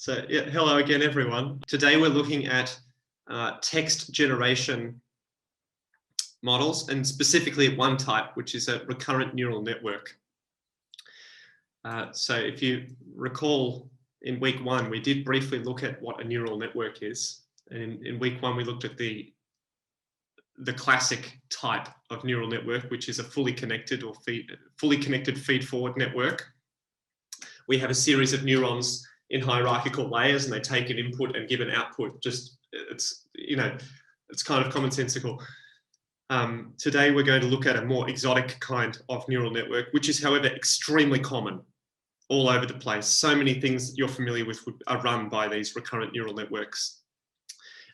So yeah, hello again, everyone. Today we're looking at text generation models, and specifically one type, which is a recurrent neural network. So if you recall, in week one, we did briefly look at what a neural network is. And in week one, we looked at the classic type of neural network, which is a fully connected feed-forward network. We have a series of neurons in hierarchical layers, and they take an input and give an output. Just it's kind of commonsensical. Today we're going to look at a more exotic kind of neural network, which is, however, extremely common all over the place. So many things that you're familiar with are run by these recurrent neural networks.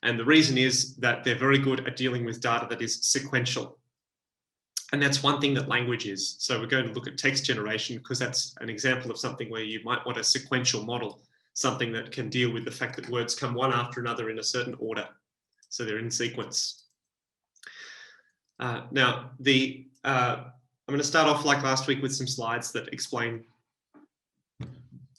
And the reason is that they're very good at dealing with data that is sequential. And that's one thing that language is. So we're going to look at text generation because that's an example of something where you might want a sequential model, something that can deal with the fact that words come one after another in a certain order. So they're in sequence. Now, I'm going to start off like last week with some slides that explain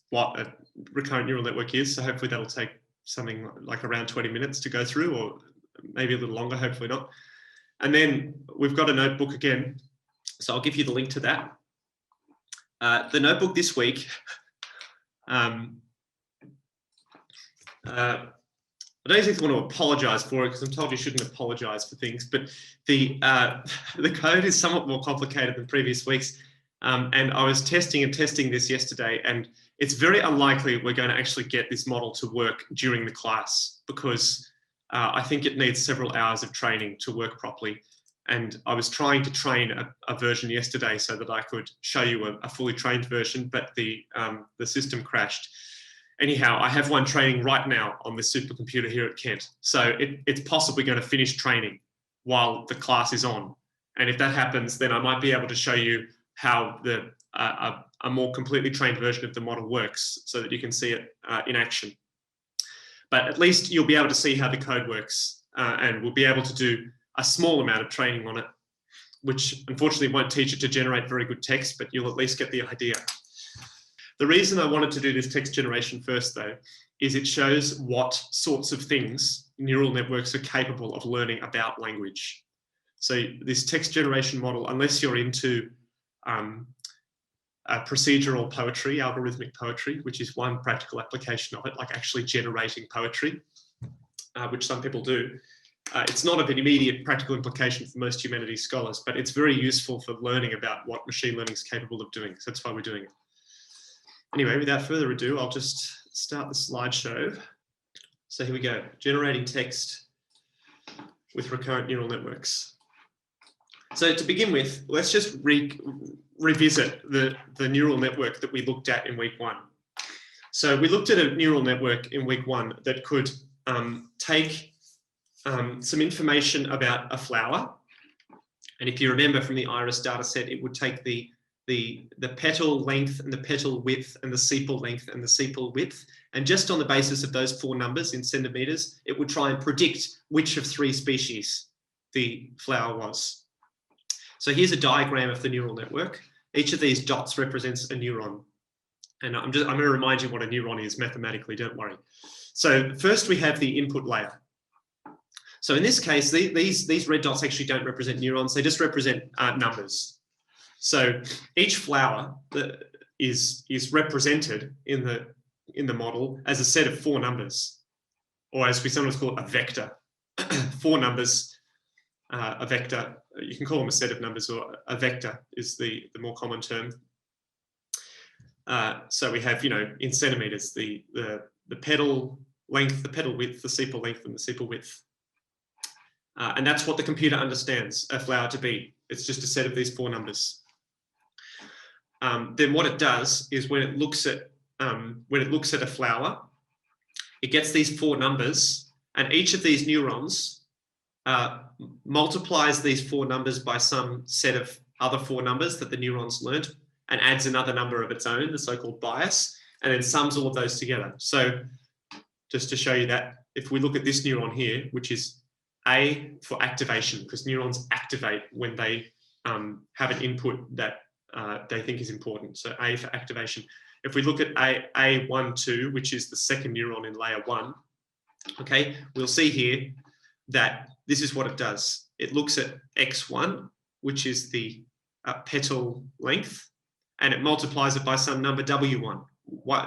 what a recurrent neural network is. So hopefully that'll take something like around 20 minutes to go through, or maybe a little longer, hopefully not. And then we've got a notebook again. So I'll give you the link to that. The notebook this week, I don't exactly want to apologize for it because I'm told you shouldn't apologize for things, but the code is somewhat more complicated than previous weeks. And I was testing this yesterday, and it's very unlikely we're going to actually get this model to work during the class because I think it needs several hours of training to work properly. And I was trying to train a version yesterday so that I could show you a fully trained version, but the system crashed. Anyhow, I have one training right now on this supercomputer here at Kent. So it's possibly going to finish training while the class is on. And if that happens, then I might be able to show you how a more completely trained version of the model works so that you can see it in action. But at least you'll be able to see how the code works, and we'll be able to do a small amount of training on it, which unfortunately won't teach it to generate very good text, but you'll at least get the idea. The reason I wanted to do this text generation first, though, is it shows what sorts of things neural networks are capable of learning about language. So this text generation model, unless you're into procedural poetry, algorithmic poetry, which is one practical application of it, like actually generating poetry, which some people do. It's not of an immediate practical implication for most humanities scholars, but it's very useful for learning about what machine learning is capable of doing. So that's why we're doing it. Anyway, without further ado, I'll just start the slideshow. So here we go, generating text with recurrent neural networks. So to begin with, let's just revisit the neural network that we looked at in week one. So we looked at a neural network in week one that could take some information about a flower. And if you remember from the iris data set, it would take the petal length and the petal width and the sepal length and the sepal width. And just on the basis of those four numbers in centimeters, it would try and predict which of three species the flower was. So here's a diagram of the neural network. Each of these dots represents a neuron. And I'm going to remind you what a neuron is mathematically, don't worry. So first we have the input layer. So in this case, these red dots actually don't represent neurons, they just represent numbers. So each flower is represented in the model as a set of four numbers, or as we sometimes call it, a vector. Four numbers, a vector. You can call them a set of numbers, or a vector is the more common term. So we have, in centimeters, the petal length, the petal width, the sepal length, and the sepal width. And that's what the computer understands a flower to be. It's just a set of these four numbers. Then what it does is when it looks at a flower, it gets these four numbers, and each of these neurons multiplies these four numbers by some set of other four numbers that the neurons learned, and adds another number of its own, the so-called bias, and then sums all of those together. So just to show you that, if we look at this neuron here, which is A for activation, because neurons activate when they have an input that they think is important. So A for activation. If we look at A12, which is the second neuron in layer 1, okay, we'll see here that this is what it does. It looks at X1, which is the petal length, and it multiplies it by some number W1,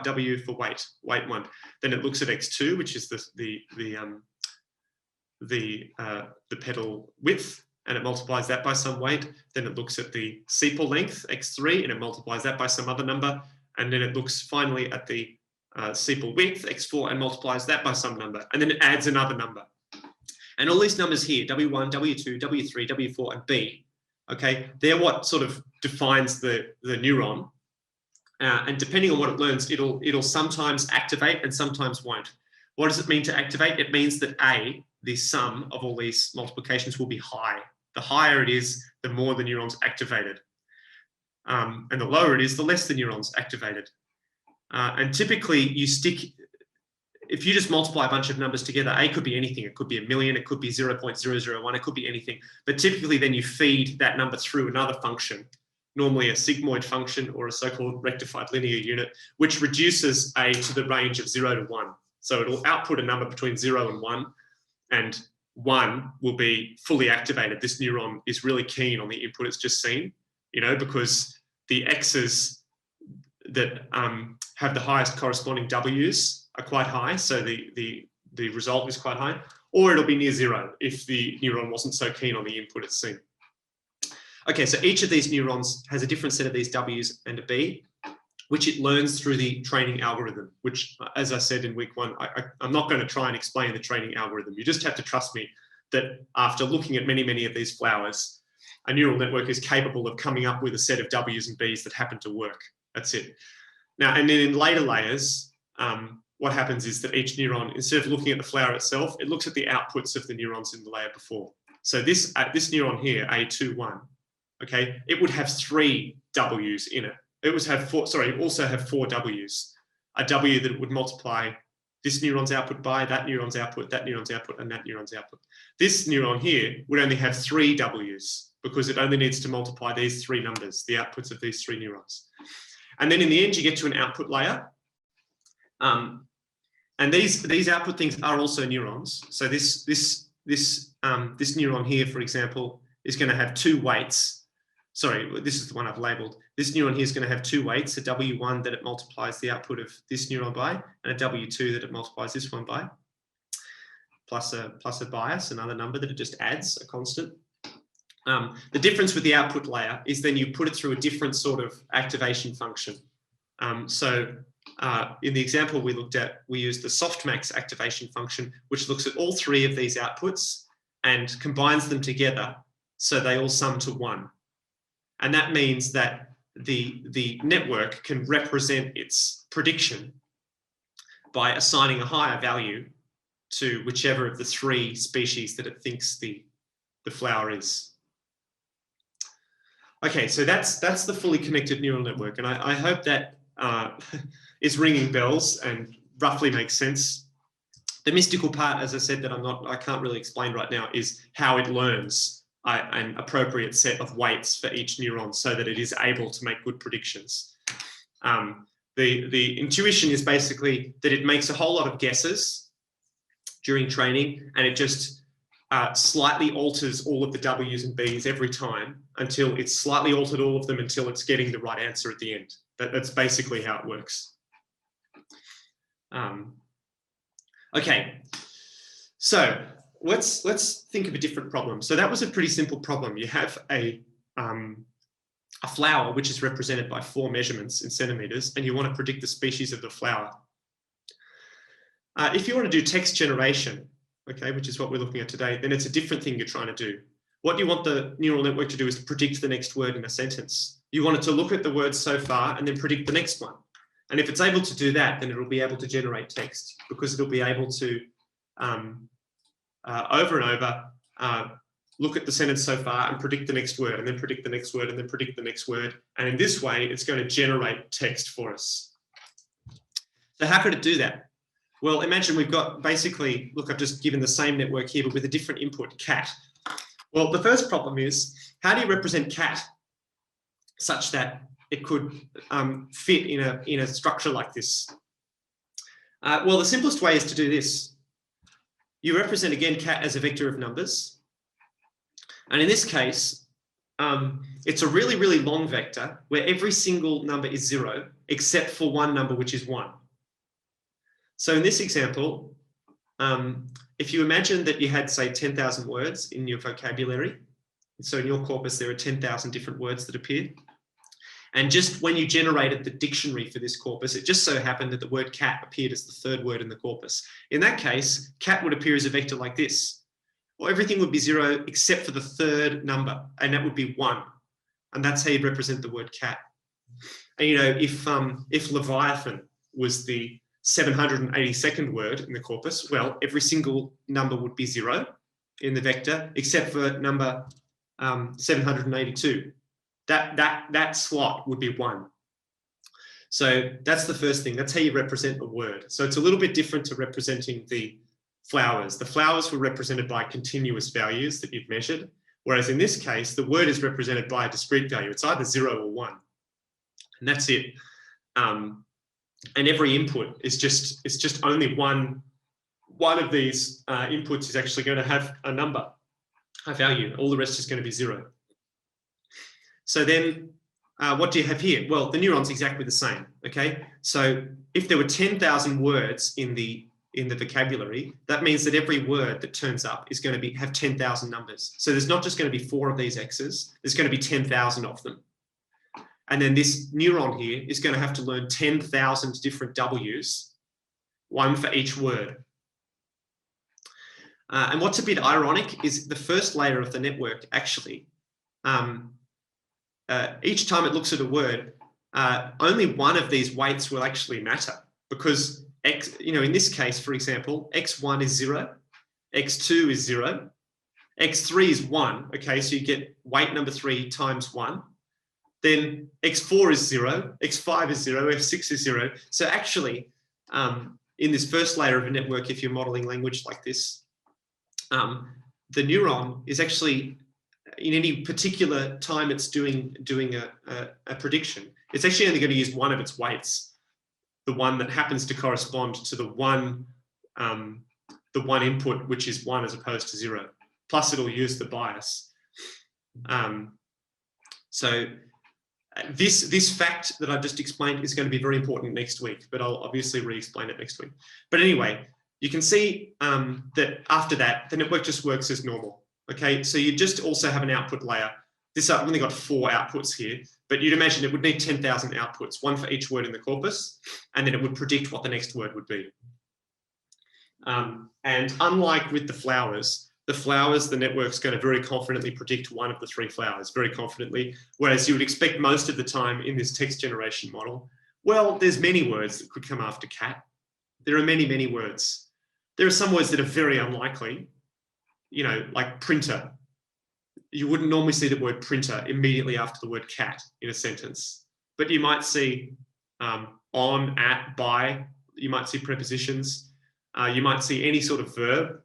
W for weight 1. Then it looks at X2, which is the petal width, and it multiplies that by some weight. Then it looks at the sepal length, X3, and it multiplies that by some other number. And then it looks finally at the sepal width, X4, and multiplies that by some number. And then it adds another number. And all these numbers here, W1, W2, W3, W4, and B, okay, they're what sort of defines the neuron. And depending on what it learns, it'll sometimes activate and sometimes won't. What does it mean to activate? It means that A, the sum of all these multiplications will be high. The higher it is, the more the neuron's activated. And the lower it is, the less the neuron's activated. And typically you stick, if you just multiply a bunch of numbers together, A could be anything. It could be 1,000,000, it could be 0.001, it could be anything. But typically then you feed that number through another function, normally a sigmoid function or a so-called rectified linear unit, which reduces A to the range of 0 to 1. So it'll output a number between 0 and 1, and 1 will be fully activated. This neuron is really keen on the input it's just seen, because the X's that have the highest corresponding W's are quite high, so the result is quite high, or it'll be near 0 if the neuron wasn't so keen on the input it's seen. Okay, so each of these neurons has a different set of these W's and a B, which it learns through the training algorithm, which, as I said in week 1, I'm not going to try and explain the training algorithm. You just have to trust me that after looking at many, many of these flowers, a neural network is capable of coming up with a set of W's and B's that happen to work. That's it. Now, and then in later layers, what happens is that each neuron, instead of looking at the flower itself, it looks at the outputs of the neurons in the layer before. So this neuron here, A21, okay, it would have 3 W's in it. It would have also have 4 W's. A W that would multiply this neuron's output by that neuron's output, that neuron's output, and that neuron's output. This neuron here would only have 3 W's because it only needs to multiply these 3 numbers, the outputs of these 3 neurons. And then in the end, you get to an output layer. And these output things are also neurons. So this neuron here, for example, is going to have 2 weights. Sorry, this is the one I've labeled. This neuron here is going to have 2 weights, a W1 that it multiplies the output of this neuron by, and a W2 that it multiplies this one by, plus a bias, another number that it just adds, a constant. The difference with the output layer is then you put it through a different sort of activation function. In the example we looked at, we used the softmax activation function, which looks at all 3 of these outputs and combines them together so they all sum to 1. And that means that the network can represent its prediction by assigning a higher value to whichever of the 3 species that it thinks the flower is. Okay, so that's the fully connected neural network, and I hope that is ringing bells and roughly makes sense. The mystical part, as I said, that I can't really explain right now, is how it learns an appropriate set of weights for each neuron so that it is able to make good predictions. The intuition is basically that it makes a whole lot of guesses during training, and it just slightly alters all of the W's and B's every time until it's slightly altered all of them until it's getting the right answer at the end. That's basically how it works. Okay, so let's think of a different problem. So that was a pretty simple problem. You have a flower which is represented by 4 measurements in centimeters, and you want to predict the species of the flower. If you want to do text generation, okay, which is what we're looking at today, then it's a different thing you're trying to do. What you want the neural network to do is to predict the next word in a sentence. You want it to look at the words so far and then predict the next one. And if it's able to do that, then it'll be able to generate text, because it'll be able to over and over look at the sentence so far and predict the next word, and then predict the next word, and then predict the next word. And in this way, it's going to generate text for us. So how could it do that? Well, imagine we've got basically, look, I've just given the same network here, but with a different input, cat. Well, the first problem is, how do you represent cat such that fit in a structure like this? Well, the simplest way is to do this. You represent again cat as a vector of numbers, and in this case, it's a really, really long vector where every single number is 0 except for one number, which is 1. So in this example, if you imagine that you had, say, 10,000 words in your vocabulary, so in your corpus there are 10,000 different words that appeared, and just when you generated the dictionary for this corpus, it just so happened that the word cat appeared as the third word in the corpus. In that case, cat would appear as a vector like this. Well, everything would be 0 except for the third number, and that would be 1. And that's how you'd represent the word cat. And you know, if Leviathan was the 782nd word in the corpus, well, every single number would be 0 in the vector, except for number 782. That slot would be 1. So that's the first thing. That's how you represent a word. So it's a little bit different to representing the flowers. The flowers were represented by continuous values that you've measured, whereas in this case, the word is represented by a discrete value. It's either 0 or 1, and that's it. And every input is just only one of these inputs is actually going to have a number, a value. All the rest is going to be 0. So then what do you have here? Well, the neuron's exactly the same, okay? So if there were 10,000 words in the vocabulary, that means that every word that turns up is going to have 10,000 numbers. So there's not just going to be 4 of these X's, there's going to be 10,000 of them. And then this neuron here is going to have to learn 10,000 different W's, one for each word. And what's a bit ironic is the first layer of the network actually, each time it looks at a word, only one of these weights will actually matter, because X, you know, in this case, for example, X1 is 0, X2 is 0, X3 is 1. Okay, so you get weight number 3 times 1. Then X4 is 0, X5 is 0, F6 is 0. So actually, in this first layer of a network, if you're modeling language like this, the neuron is actually, in any particular time it's doing a prediction, it's actually only going to use one of its weights, the one that happens to correspond to the one input, which is 1 as opposed to 0. Plus, it'll use the bias. So this fact that I've just explained is going to be very important next week, but I'll obviously re-explain it next week. But anyway, you can see that after that, the network just works as normal. Okay, so you just also have an output layer. I've only got 4 outputs here, but you'd imagine it would need 10,000 outputs, one for each word in the corpus, and then it would predict what the next word would be. And unlike with the flowers, the network's going to very confidently predict one of the 3 flowers, very confidently, whereas you would expect most of the time in this text generation model, well, there's many words that could come after cat. There are many, many words. There are some words that are very unlikely, you know, like printer. You wouldn't normally see the word printer immediately after the word cat in a sentence, but you might see on, at, by, you might see prepositions, you might see any sort of verb.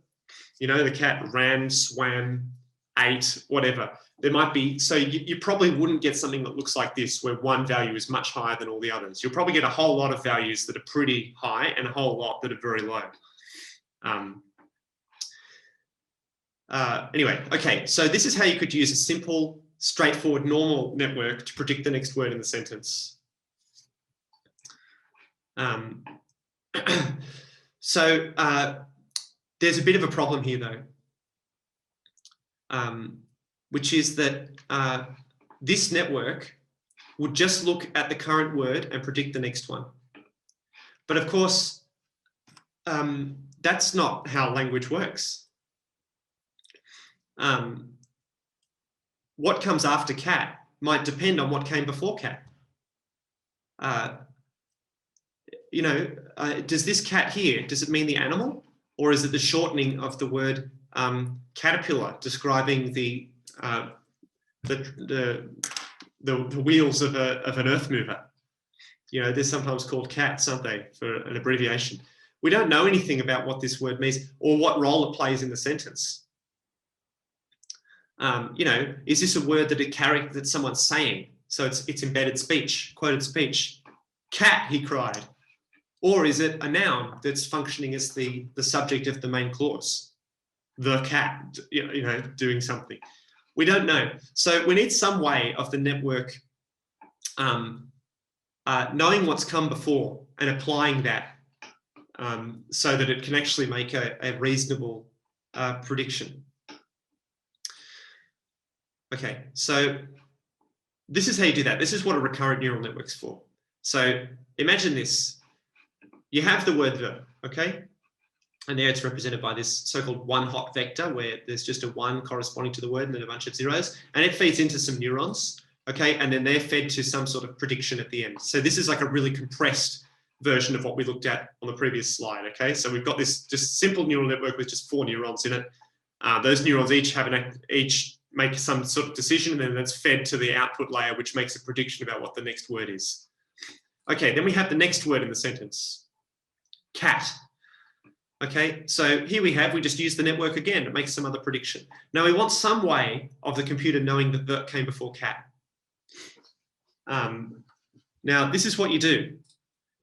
You know, the cat ran, swam, ate, whatever. There might be, so you probably wouldn't get something that looks like this, where one value is much higher than all the others. You'll probably get a whole lot of values that are pretty high and a whole lot that are very low. Anyway, okay, so this is how you could use a simple, straightforward, normal network to predict the next word in the sentence. There's a bit of a problem here, though, which is that this network would just look at the current word and predict the next one. But of course, that's not how language works. What comes after cat might depend on what came before cat. You know, does this cat here, does it mean the animal? Or is it the shortening of the word caterpillar, describing the wheels of an earth mover? You know, they're sometimes called cats, aren't they, for an abbreviation. We don't know anything about what this word means or what role it plays in the sentence. You know, is this a word that someone's saying? So it's embedded speech, quoted speech. Cat, he cried. Or is it a noun that's functioning as the subject of the main clause? The cat, you know, doing something. We don't know. So we need some way of the network knowing what's come before and applying that so that it can actually make a reasonable prediction. Okay, so this is how you do that. This is what a recurrent neural network's for. So imagine this. You have the word the, okay? And there it's represented by this so-called one-hot vector where there's just a 1 corresponding to the word and then a bunch of zeros. And it feeds into some neurons, okay? And then they're fed to some sort of prediction at the end. So this is like a really compressed version of what we looked at on the previous slide, okay? So we've got this just simple neural network with just 4 neurons in it. Those neurons each make some sort of decision, and then that's fed to the output layer, which makes a prediction about what the next word is. Okay, then we have the next word in the sentence, cat. Okay, so here we just use the network again. It makes some other prediction. Now we want some way of the computer knowing that the came before cat. Now this is what you do.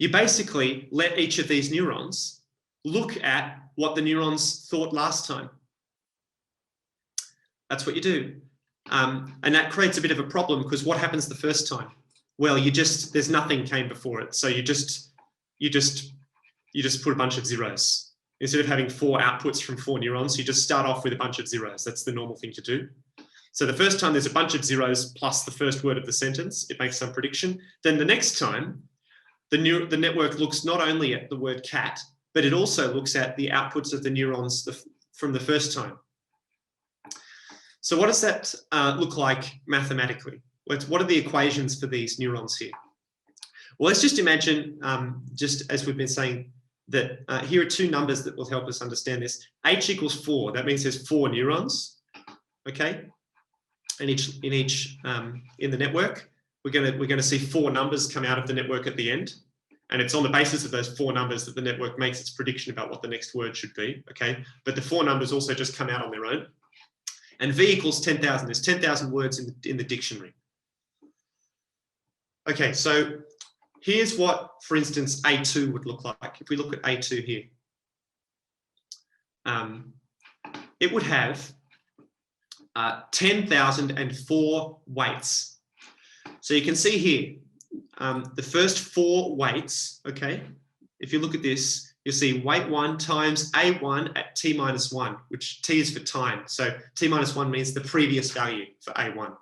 You basically let each of these neurons look at what the neurons thought last time. That's what you do. And that creates a bit of a problem because what happens the first time? Well, there's nothing came before it. So you just put a bunch of zeros. Instead of having 4 outputs from 4 neurons, you just start off with a bunch of zeros. That's the normal thing to do. So the first time there's a bunch of zeros plus the first word of the sentence, it makes some prediction. Then the next time, the network looks not only at the word cat, but it also looks at the outputs of the neurons from the first time. So what does that look like mathematically? What are the equations for these neurons here? Well, let's just imagine, just as we've been saying, that here are 2 numbers that will help us understand this. H equals 4. That means there's 4 neurons, okay? And in the network, we're going to see 4 numbers come out of the network at the end, and it's on the basis of those 4 numbers that the network makes its prediction about what the next word should be, okay? But the 4 numbers also just come out on their own. And V equals 10,000. There's 10,000 words in the dictionary. Okay, so here's what, for instance, A2 would look like. If we look at A2 here, it would have 10,004 weights. So you can see here, the first 4 weights, okay? If you look at this, you'll see weight 1 times A1 at T minus 1, which T is for time. So T minus 1 means the previous value for A1,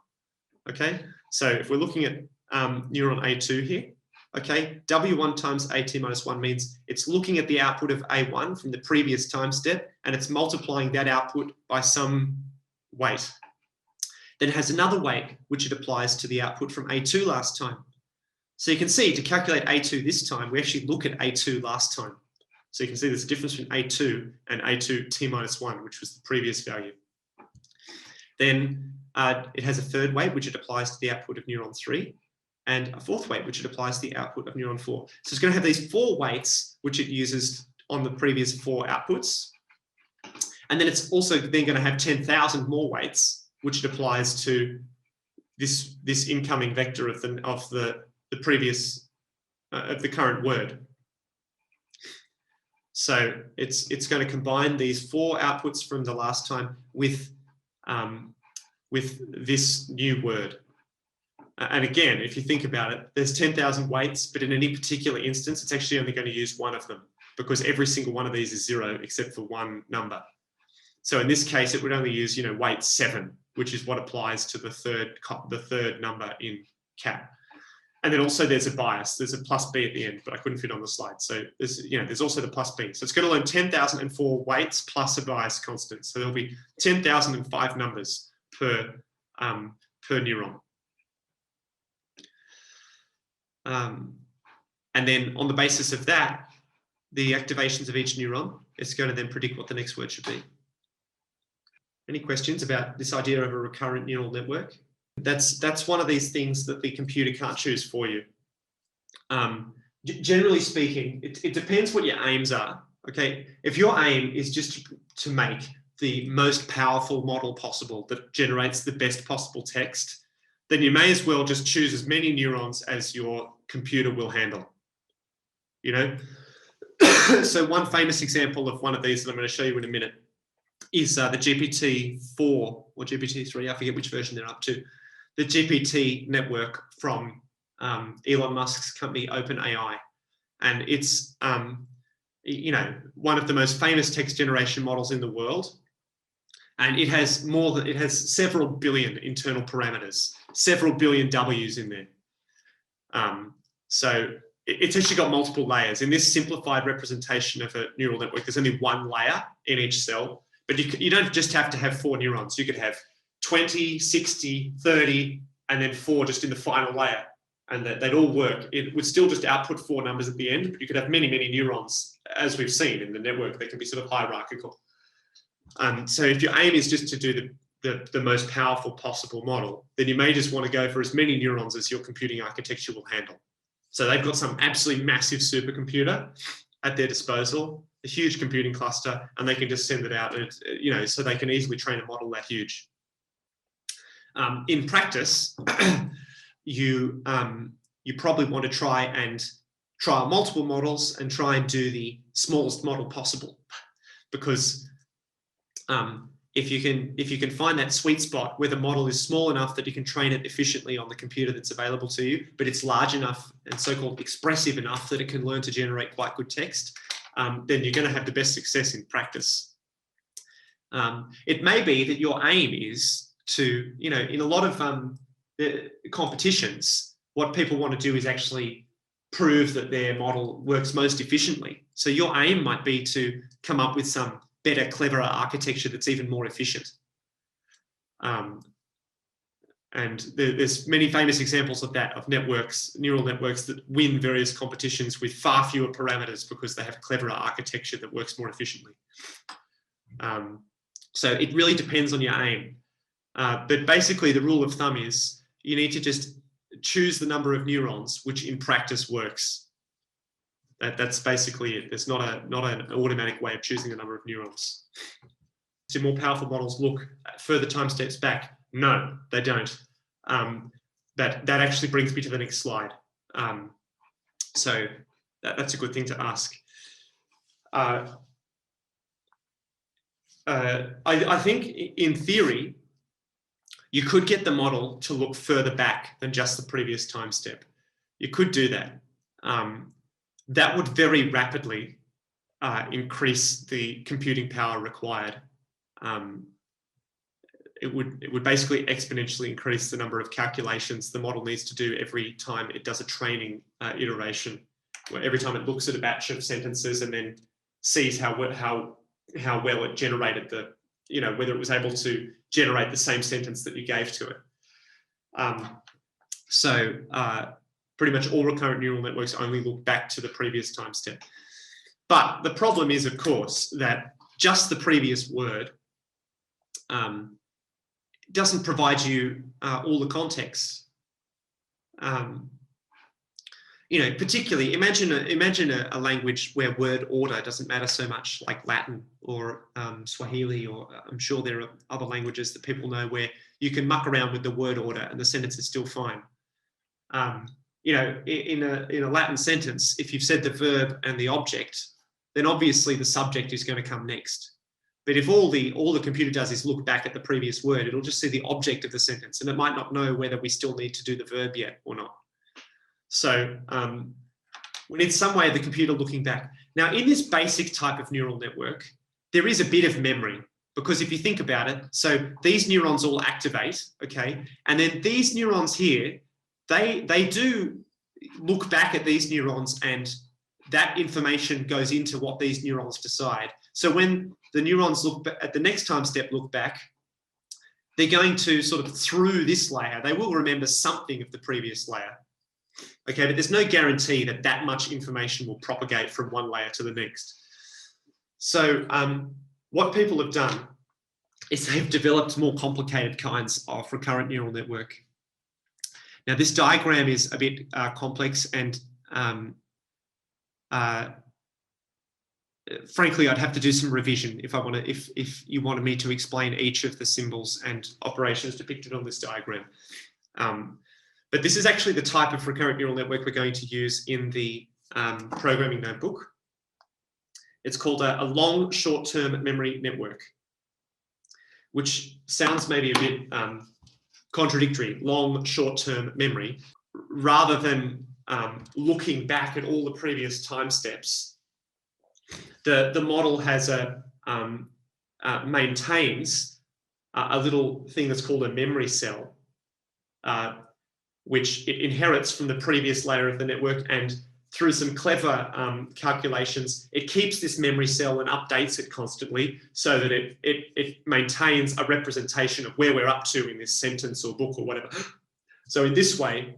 okay? So if we're looking at neuron A2 here, okay, W1 times AT minus 1 means it's looking at the output of A1 from the previous time step, and it's multiplying that output by some weight. Then it has another weight, which it applies to the output from A2 last time. So you can see, to calculate A2 this time, we actually look at A2 last time. So you can see there's a difference between A2 and A2 T minus 1, which was the previous value. Then it has a third weight, which it applies to the output of neuron 3, and a fourth weight, which it applies to the output of neuron 4. So it's going to have these 4 weights, which it uses on the previous 4 outputs. And then it's also then going to have 10,000 more weights, which it applies to this incoming vector of the previous of the current word. So it's going to combine these 4 outputs from the last time with this new word. And again, if you think about it, there's 10,000 weights, but in any particular instance, it's actually only going to use one of them because every single one of these is 0 except for one number. So in this case, it would only use, weight 7, which is what applies to the third number in cat. And then also there's a bias. There's a plus B at the end, but I couldn't fit on the slide. So there's also the plus B. So it's going to learn 10,004 weights plus a bias constant. So there'll be 10,005 numbers per neuron. And then on the basis of that, the activations of each neuron is going to then predict what the next word should be. Any questions about this idea of a recurrent neural network? That's one of these things that the computer can't choose for you. Generally speaking, it depends what your aims are. Okay, if your aim is just to make the most powerful model possible that generates the best possible text, then you may as well just choose as many neurons as your computer will handle. You know? So one famous example of one of these that I'm going to show you in a minute is the GPT-4 or GPT-3, I forget which version they're up to, the GPT network from Elon Musk's company OpenAI. And it's, you know, one of the most famous text generation models in the world. And it has several billion internal parameters, several billion W's in there. So it's actually got multiple layers. In this simplified representation of a neural network, there's only one layer in each cell, but you don't just have to have 4 neurons. You could have 20, 60, 30, and then 4 just in the final layer, and they'd all work. It would still just output 4 numbers at the end, but you could have many, many neurons, as we've seen in the network. They can be sort of hierarchical. So if your aim is just to do the most powerful possible model, then you may just want to go for as many neurons as your computing architecture will handle. So they've got some absolutely massive supercomputer at their disposal, a huge computing cluster, and they can just send it out, and you know, so they can easily train a model that huge. In practice, you probably want to try and trial multiple models and try and do the smallest model possible, because if you can find that sweet spot where the model is small enough that you can train it efficiently on the computer that's available to you, but it's large enough and so-called expressive enough that it can learn to generate quite good text, then you're going to have the best success in practice. It may be that your aim is to, you know, in a lot of competitions, what people want to do is actually prove that their model works most efficiently. So your aim might be to come up with some better, cleverer architecture that's even more efficient. And there's many famous examples of that, of networks, neural networks that win various competitions with far fewer parameters because they have cleverer architecture that works more efficiently. So it really depends on your aim. But basically the rule of thumb is you need to just choose the number of neurons which in practice works. That's basically it. There's not an automatic way of choosing the number of neurons. Do more powerful models look further time steps back? No, they don't. That actually brings me to the next slide. So that's a good thing to ask. I think in theory, you could get the model to look further back than just the previous time step. You could do that. That would very rapidly increase the computing power required. It would basically exponentially increase the number of calculations the model needs to do every time it does a training iteration, where every time it looks at a batch of sentences and then sees how well it generated the, you know, whether it was able to generate the same sentence that you gave to it. Pretty much all recurrent neural networks only look back to the previous time step. But the problem is, of course, that just the previous word doesn't provide you all the context. You know, particularly imagine a language where word order doesn't matter so much, like Latin or Swahili, or I'm sure there are other languages that people know where you can muck around with the word order and the sentence is still fine. You know, in a Latin sentence, if you've said the verb and the object, then obviously the subject is going to come next. But if all the computer does is look back at the previous word, it'll just see the object of the sentence, and it might not know whether we still need to do the verb yet or not. So we need some way of the computer looking back. Now, in this basic type of neural network, there is a bit of memory, because if you think about it, so these neurons all activate, okay, and then these neurons here, they do look back at these neurons, and that information goes into what these neurons decide. So when the neurons look at the next time step, look back, they're going to sort of through this layer, they will remember something of the previous layer. Okay, but there's no guarantee that that much information will propagate from one layer to the next. So what people have done is they've developed more complicated kinds of recurrent neural network. Now, this diagram is a bit complex, and frankly, I'd have to do some revision if you wanted me to explain each of the symbols and operations depicted on this diagram. But this is actually the type of recurrent neural network we're going to use in the programming notebook. It's called a long short-term memory network, which sounds maybe a bit contradictory, long short-term memory. Rather than looking back at all the previous time steps, the model has maintains a little thing that's called a memory cell, which it inherits from the previous layer of the network, and through some clever calculations, it keeps this memory cell and updates it constantly so that it maintains a representation of where we're up to in this sentence or book or whatever. So in this way,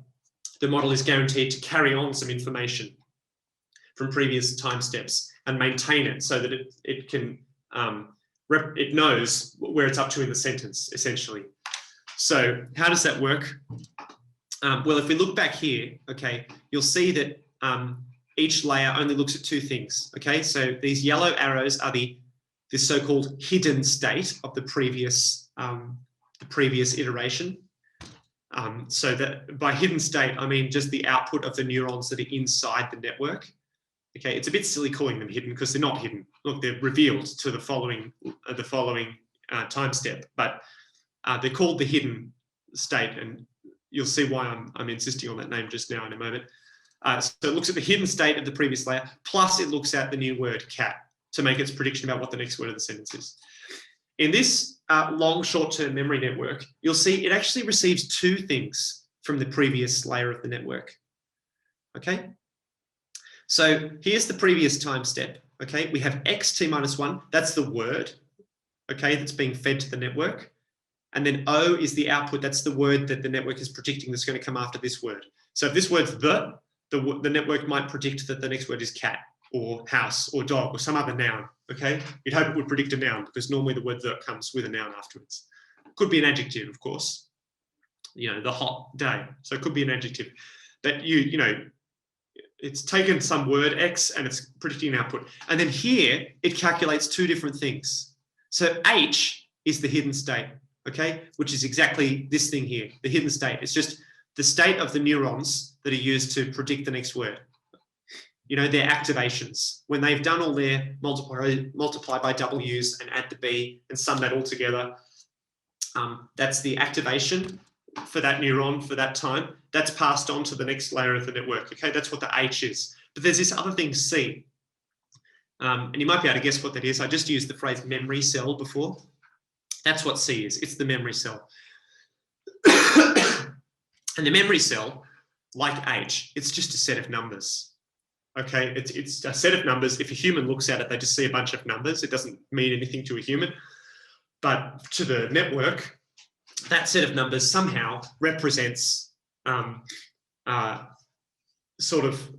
the model is guaranteed to carry on some information from previous time steps and maintain it so that it can, it knows where it's up to in the sentence, essentially. So how does that work? Well, if we look back here, okay, you'll see that each layer only looks at two things, okay? So these yellow arrows are the so-called hidden state of the previous iteration. So that by hidden state, I mean just the output of the neurons that are inside the network. Okay, it's a bit silly calling them hidden because they're not hidden. Look, they're revealed to the following time step, but they're called the hidden state, and you'll see why I'm insisting on that name just now in a moment. So it looks at the hidden state of the previous layer, plus it looks at the new word cat to make its prediction about what the next word of the sentence is. In this long short-term memory network, you'll see it actually receives two things from the previous layer of the network. Okay? So here's the previous time step. Okay? We have xt minus 1. That's the word, okay, that's being fed to the network. And then O is the output. That's the word that the network is predicting that's going to come after this word. So if this word's the network might predict that the next word is cat or house or dog or some other noun, okay? You'd hope it would predict a noun because normally the word the comes with a noun afterwards. Could be an adjective, of course. You know, the hot day. So it could be an adjective. But you know, it's taken some word X and it's predicting an output. And then here, it calculates two different things. So H is the hidden state, okay? Which is exactly this thing here, the hidden state. It's just the state of the neurons that are used to predict the next word. You know, their activations. When they've done all their multiply by W's and add the B and sum that all together, that's the activation for that neuron for that time. That's passed on to the next layer of the network, okay? That's what the H is. But there's this other thing, C. And you might be able to guess what that is. I just used the phrase memory cell before. That's what C is. It's the memory cell. And the memory cell, like H, it's just a set of numbers. Okay, it's a set of numbers. If a human looks at it, they just see a bunch of numbers. It doesn't mean anything to a human. But to the network, that set of numbers somehow represents sort of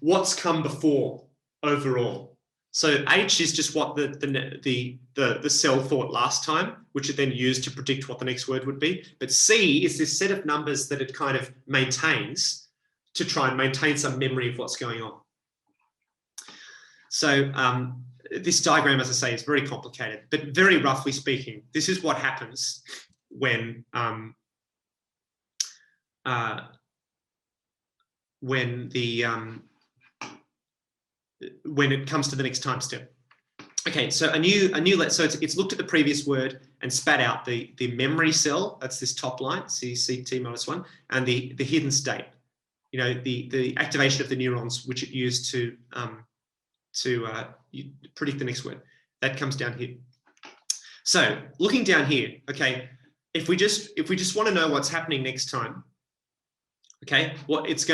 what's come before overall. So H is just what the cell thought last time, which it then used to predict what the next word would be. But C is this set of numbers that it kind of maintains to try and maintain some memory of what's going on. So this diagram, as I say, is very complicated, but very roughly speaking, this is what happens when it comes to the next time step. Okay, so so it's looked at the previous word and spat out the memory cell. That's this top line, CT minus 1, and the hidden state. You know, the activation of the neurons which it used to predict the next word. That comes down here. So looking down here, okay, if we just want to know what's happening next time, okay, what it's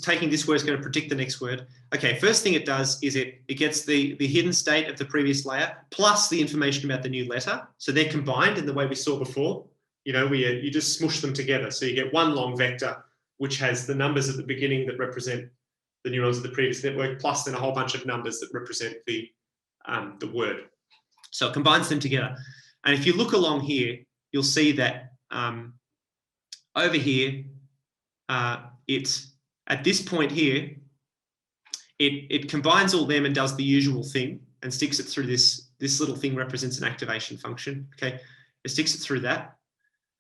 taking this word, it's going to predict the next word. Okay, first thing it does is it gets the hidden state of the previous layer plus the information about the new letter. So they're combined in the way we saw before. You know, you just smush them together. So you get one long vector which has the numbers at the beginning that represent the neurons of the previous network, plus then a whole bunch of numbers that represent the word. So it combines them together. And if you look along here, you'll see that over here, it's at this point here, it combines all them and does the usual thing and sticks it through this little thing represents an activation function. Okay, it sticks it through that.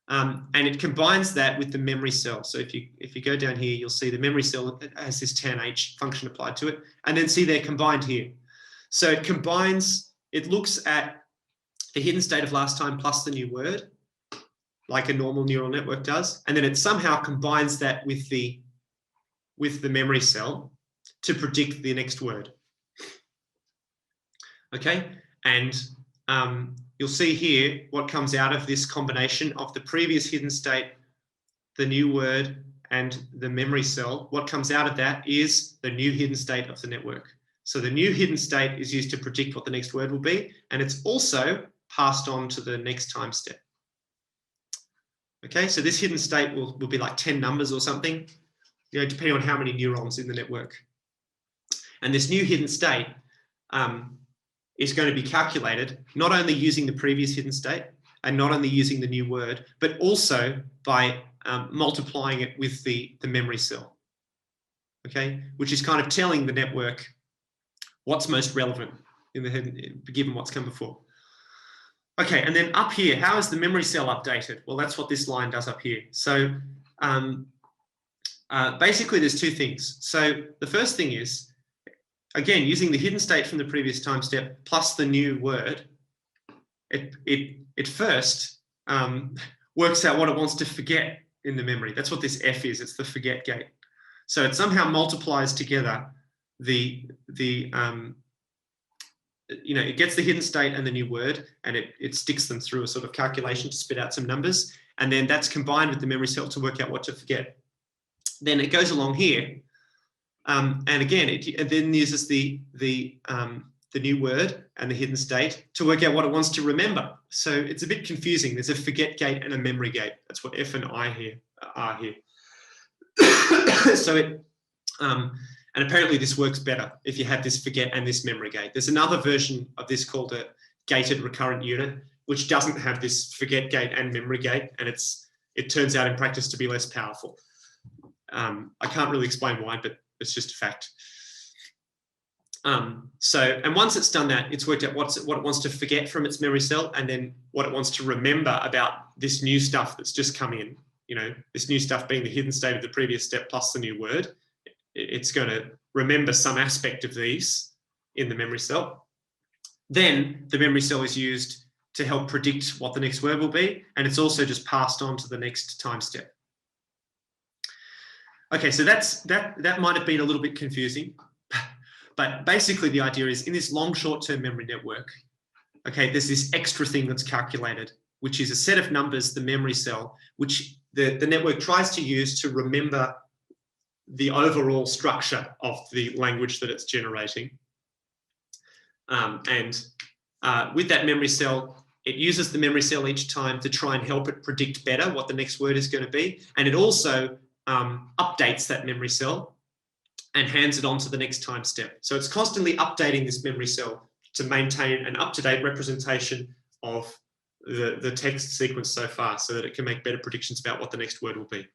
And it combines that with the memory cell. So if you go down here, you'll see the memory cell has this tanh function applied to it, and then see they're combined here. So it combines, it looks at the hidden state of last time plus the new word, like a normal neural network does, and then it somehow combines that with the memory cell to predict the next word. Okay, and you'll see here what comes out of this combination of the previous hidden state, the new word, and the memory cell. What comes out of that is the new hidden state of the network. So the new hidden state is used to predict what the next word will be, and it's also passed on to the next time step. Okay, so this hidden state will be like 10 numbers or something, depending on how many neurons in the network. And this new hidden state is going to be calculated not only using the previous hidden state and not only using the new word, but also by multiplying it with the memory cell, okay, which is kind of telling the network what's most relevant in the head, given what's come before. Okay, and then up here, how is the memory cell updated? Well, that's what this line does up here. So basically there's two things. So the first thing is, again, using the hidden state from the previous time step plus the new word, it first works out what it wants to forget in the memory. That's what this F is. It's the forget gate. So it somehow multiplies together it gets the hidden state and the new word, and it sticks them through a sort of calculation to spit out some numbers, and then that's combined with the memory cell to work out what to forget. Then it goes along here, and again, it then uses the new word and the hidden state to work out what it wants to remember. So it's a bit confusing. There's a forget gate and a memory gate. That's what F and I here are here. So and apparently this works better if you have this forget and this memory gate. There's another version of this called a gated recurrent unit, which doesn't have this forget gate and memory gate, and it turns out in practice to be less powerful. I can't really explain why, but it's just a fact. And once it's done that, it's worked out what it wants to forget from its memory cell, and then what it wants to remember about this new stuff that's just come in. This new stuff being the hidden state of the previous step plus the new word. It's going to remember some aspect of these in the memory cell. Then the memory cell is used to help predict what the next word will be, and it's also just passed on to the next time step. Okay, so that might have been a little bit confusing, but basically the idea is in this long short-term memory network, okay, there's this extra thing that's calculated, which is a set of numbers, the memory cell, which the network tries to use to remember the overall structure of the language that it's generating. With that memory cell, it uses the memory cell each time to try and help it predict better what the next word is going to be. And it also updates that memory cell and hands it on to the next time step. So it's constantly updating this memory cell to maintain an up-to-date representation of the text sequence so far, so that it can make better predictions about what the next word will be.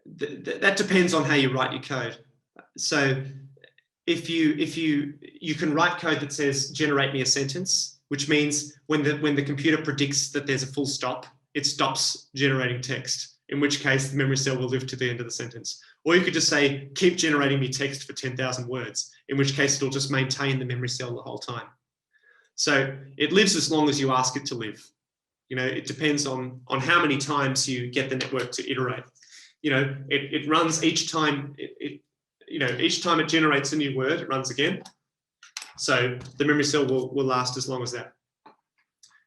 That depends on how you write your code. So if you can write code that says generate me a sentence, which means when the computer predicts that there's a full stop, it stops generating text, in which case the memory cell will live to the end of the sentence. Or you could just say keep generating me text for 10,000 words, in which case it'll just maintain the memory cell the whole time. So it lives as long as you ask it to live. It depends on how many times you get the network to iterate. It runs each time each time it generates a new word, it runs again. So the memory cell will last as long as that.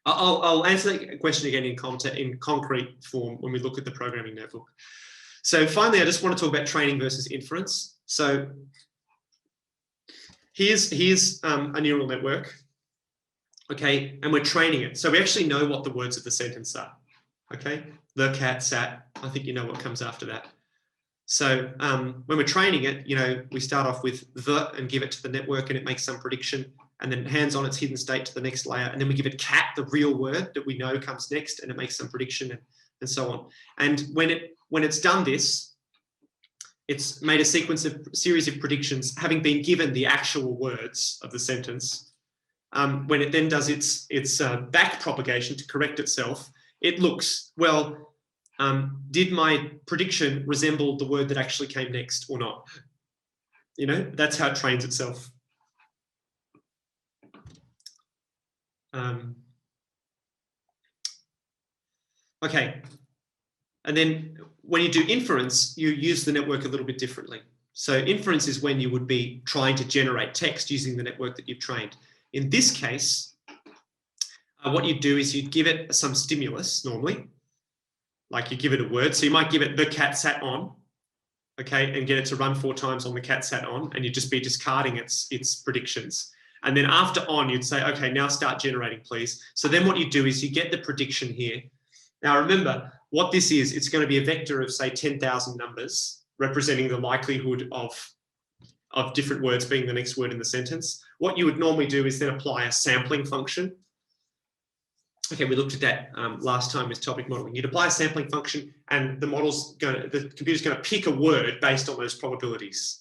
I'll answer that question again in concrete form when we look at the programming notebook. So finally, I just want to talk about training versus inference. So here's a neural network, okay, and we're training it. So we actually know what the words of the sentence are, okay? The cat sat. I think you know what comes after that. So when we're training it, we start off with the and give it to the network, and it makes some prediction, and then it hands on its hidden state to the next layer, and then we give it cat, the real word that we know comes next, and it makes some prediction and so on. And when it's done this, it's made a series of predictions, having been given the actual words of the sentence. When it then does its back propagation to correct itself, it looks, well, did my prediction resemble the word that actually came next or not? You know, that's how it trains itself. Okay. And then when you do inference, you use the network a little bit differently. So inference is when you would be trying to generate text using the network that you've trained. In this case, what you'd do is you'd give it some stimulus normally, like you give it a word. So you might give it the cat sat on, okay, and get it to run 4 times on the cat sat on, and you'd just be discarding its predictions. And then after on, you'd say, okay, now start generating, please. So then what you do is you get the prediction here. Now remember, what this is, it's going to be a vector of, say, 10,000 numbers representing the likelihood of different words being the next word in the sentence. What you would normally do is then apply a sampling function. Okay, we looked at that last time with topic modeling. You'd apply a sampling function, and the computer's going to pick a word based on those probabilities.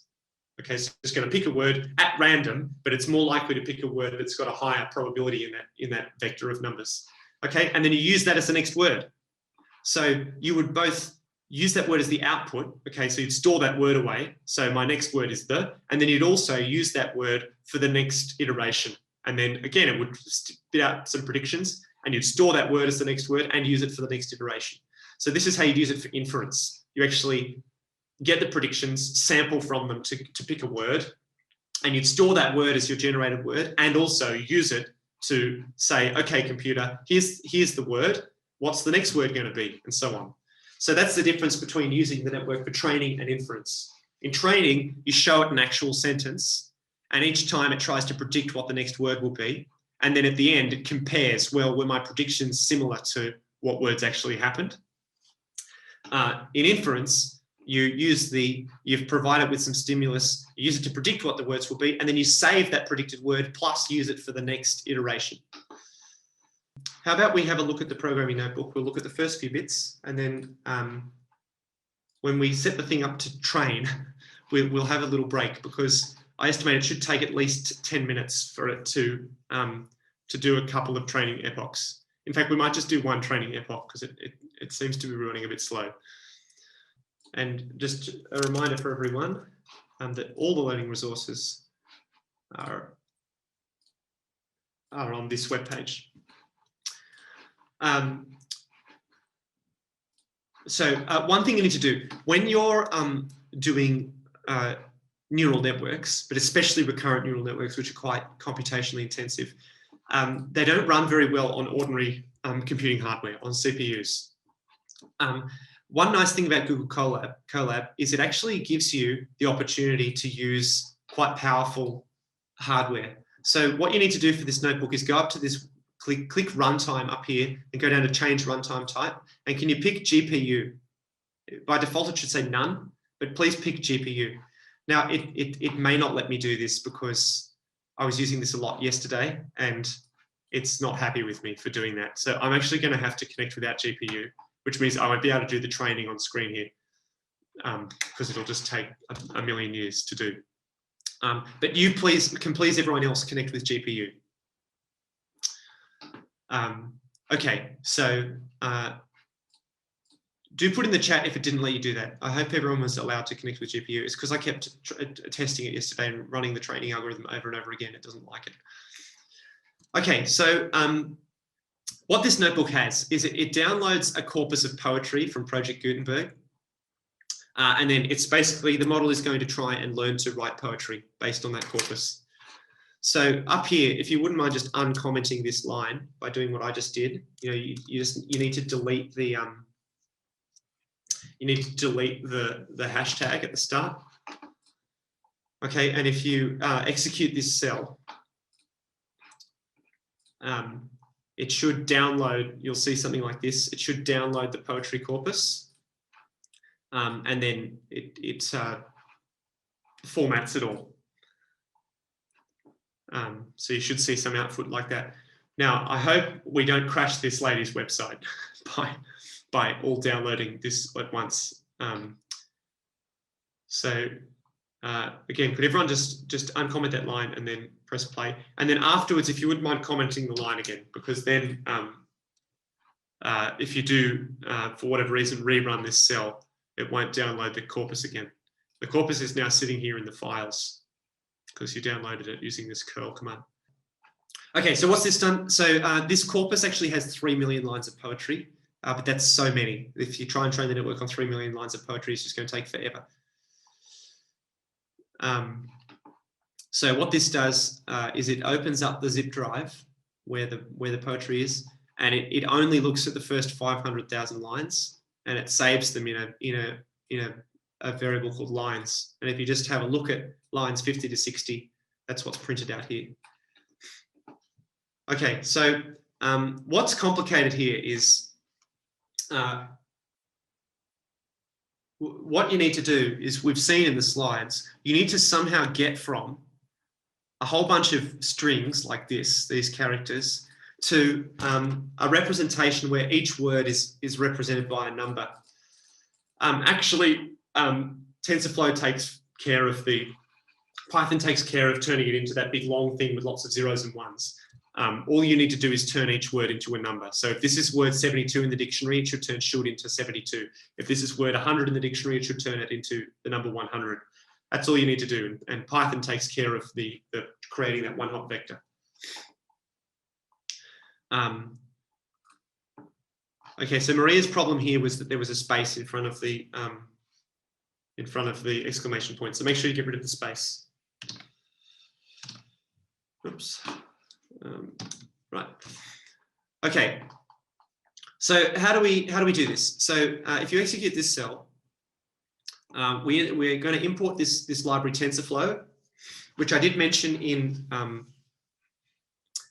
Okay, so it's going to pick a word at random, but it's more likely to pick a word that's got a higher probability in that vector of numbers. Okay, and then you use that as the next word. So you would both use that word as the output. Okay, so you'd store that word away. So my next word is the, and then you'd also use that word for the next iteration. And then again, it would spit out some predictions, and you'd store that word as the next word and use it for the next iteration. So this is how you'd use it for inference. You actually get the predictions, sample from them to pick a word, and you'd store that word as your generated word, and also use it to say, okay, computer, here's the word. What's the next word going to be? And so on. So that's the difference between using the network for training and inference. In training, you show it an actual sentence, and each time it tries to predict what the next word will be. And then at the end, it compares, well, were my predictions similar to what words actually happened? In inference, you've provided with some stimulus, you use it to predict what the words will be, and then you save that predicted word plus use it for the next iteration. How about we have a look at the programming notebook? We'll look at the first few bits, and then when we set the thing up to train, we'll have a little break, because I estimate it should take at least 10 minutes for it to do a couple of training epochs. In fact, we might just do one training epoch, because it seems to be running a bit slow. And just a reminder for everyone that all the learning resources are on this webpage. So one thing you need to do when you're doing neural networks, but especially recurrent neural networks, which are quite computationally intensive, they don't run very well on ordinary computing hardware, on CPUs. One nice thing about Google Colab is it actually gives you the opportunity to use quite powerful hardware. So what you need to do for this notebook is go up to this, click runtime up here, and go down to change runtime type. And can you pick GPU? By default, it should say none, but please pick GPU. Now, it may not let me do this because I was using this a lot yesterday, and it's not happy with me for doing that. So I'm actually going to have to connect without GPU, which means I won't be able to do the training on screen here, because it'll just take a million years to do. But you can please everyone else connect with GPU. Okay, so do put in the chat if it didn't let you do that. I hope everyone was allowed to connect with GPU. It's because I kept testing it yesterday and running the training algorithm over and over again. It doesn't like it. Okay, so what this notebook has is it downloads a corpus of poetry from Project Gutenberg. And then it's basically, the model is going to try and learn to write poetry based on that corpus. So up here, if you wouldn't mind just uncommenting this line by doing what I just did, you need to delete the the hashtag at the start. Okay, and if you execute this cell, it should download, you'll see something like this. It should download the poetry corpus, and then it formats it all. So you should see some output like that. Now, I hope we don't crash this lady's website by all downloading this at once. Again, could everyone just uncomment that line and then press play? And then afterwards, if you wouldn't mind commenting the line again, because then If you do, for whatever reason, rerun this cell, it won't download the corpus again. The corpus is now sitting here in the files because you downloaded it using this curl command. Okay, so what's this done? So this corpus actually has 3 million lines of poetry, but that's so many. If you try and train the network on 3 million lines of poetry, it's just going to take forever. So what this does is it opens up the zip drive where the poetry is, and it only looks at the first 500,000 lines, and it saves them in a variable called lines. And if you just have a look at lines 50 to 60, that's what's printed out here. Okay, so what's complicated here is what you need to do is, we've seen in the slides, you need to somehow get from a whole bunch of strings like this, these characters, to a representation where each word is represented by a number. Actually, TensorFlow takes care of Python takes care of turning it into that big long thing with lots of zeros and ones. All you need to do is turn each word into a number. So if this is word 72 in the dictionary, it should turn should into 72. If this is word 100 in the dictionary, it should turn it into the number 100. That's all you need to do. And Python takes care of the creating that one hot vector. Okay, so Maria's problem here was that there was a space in front of the exclamation point. So make sure you get rid of the space. Oops. Right. Okay. So how do we do this? So if you execute this cell, we're going to import this library TensorFlow, which I did mention in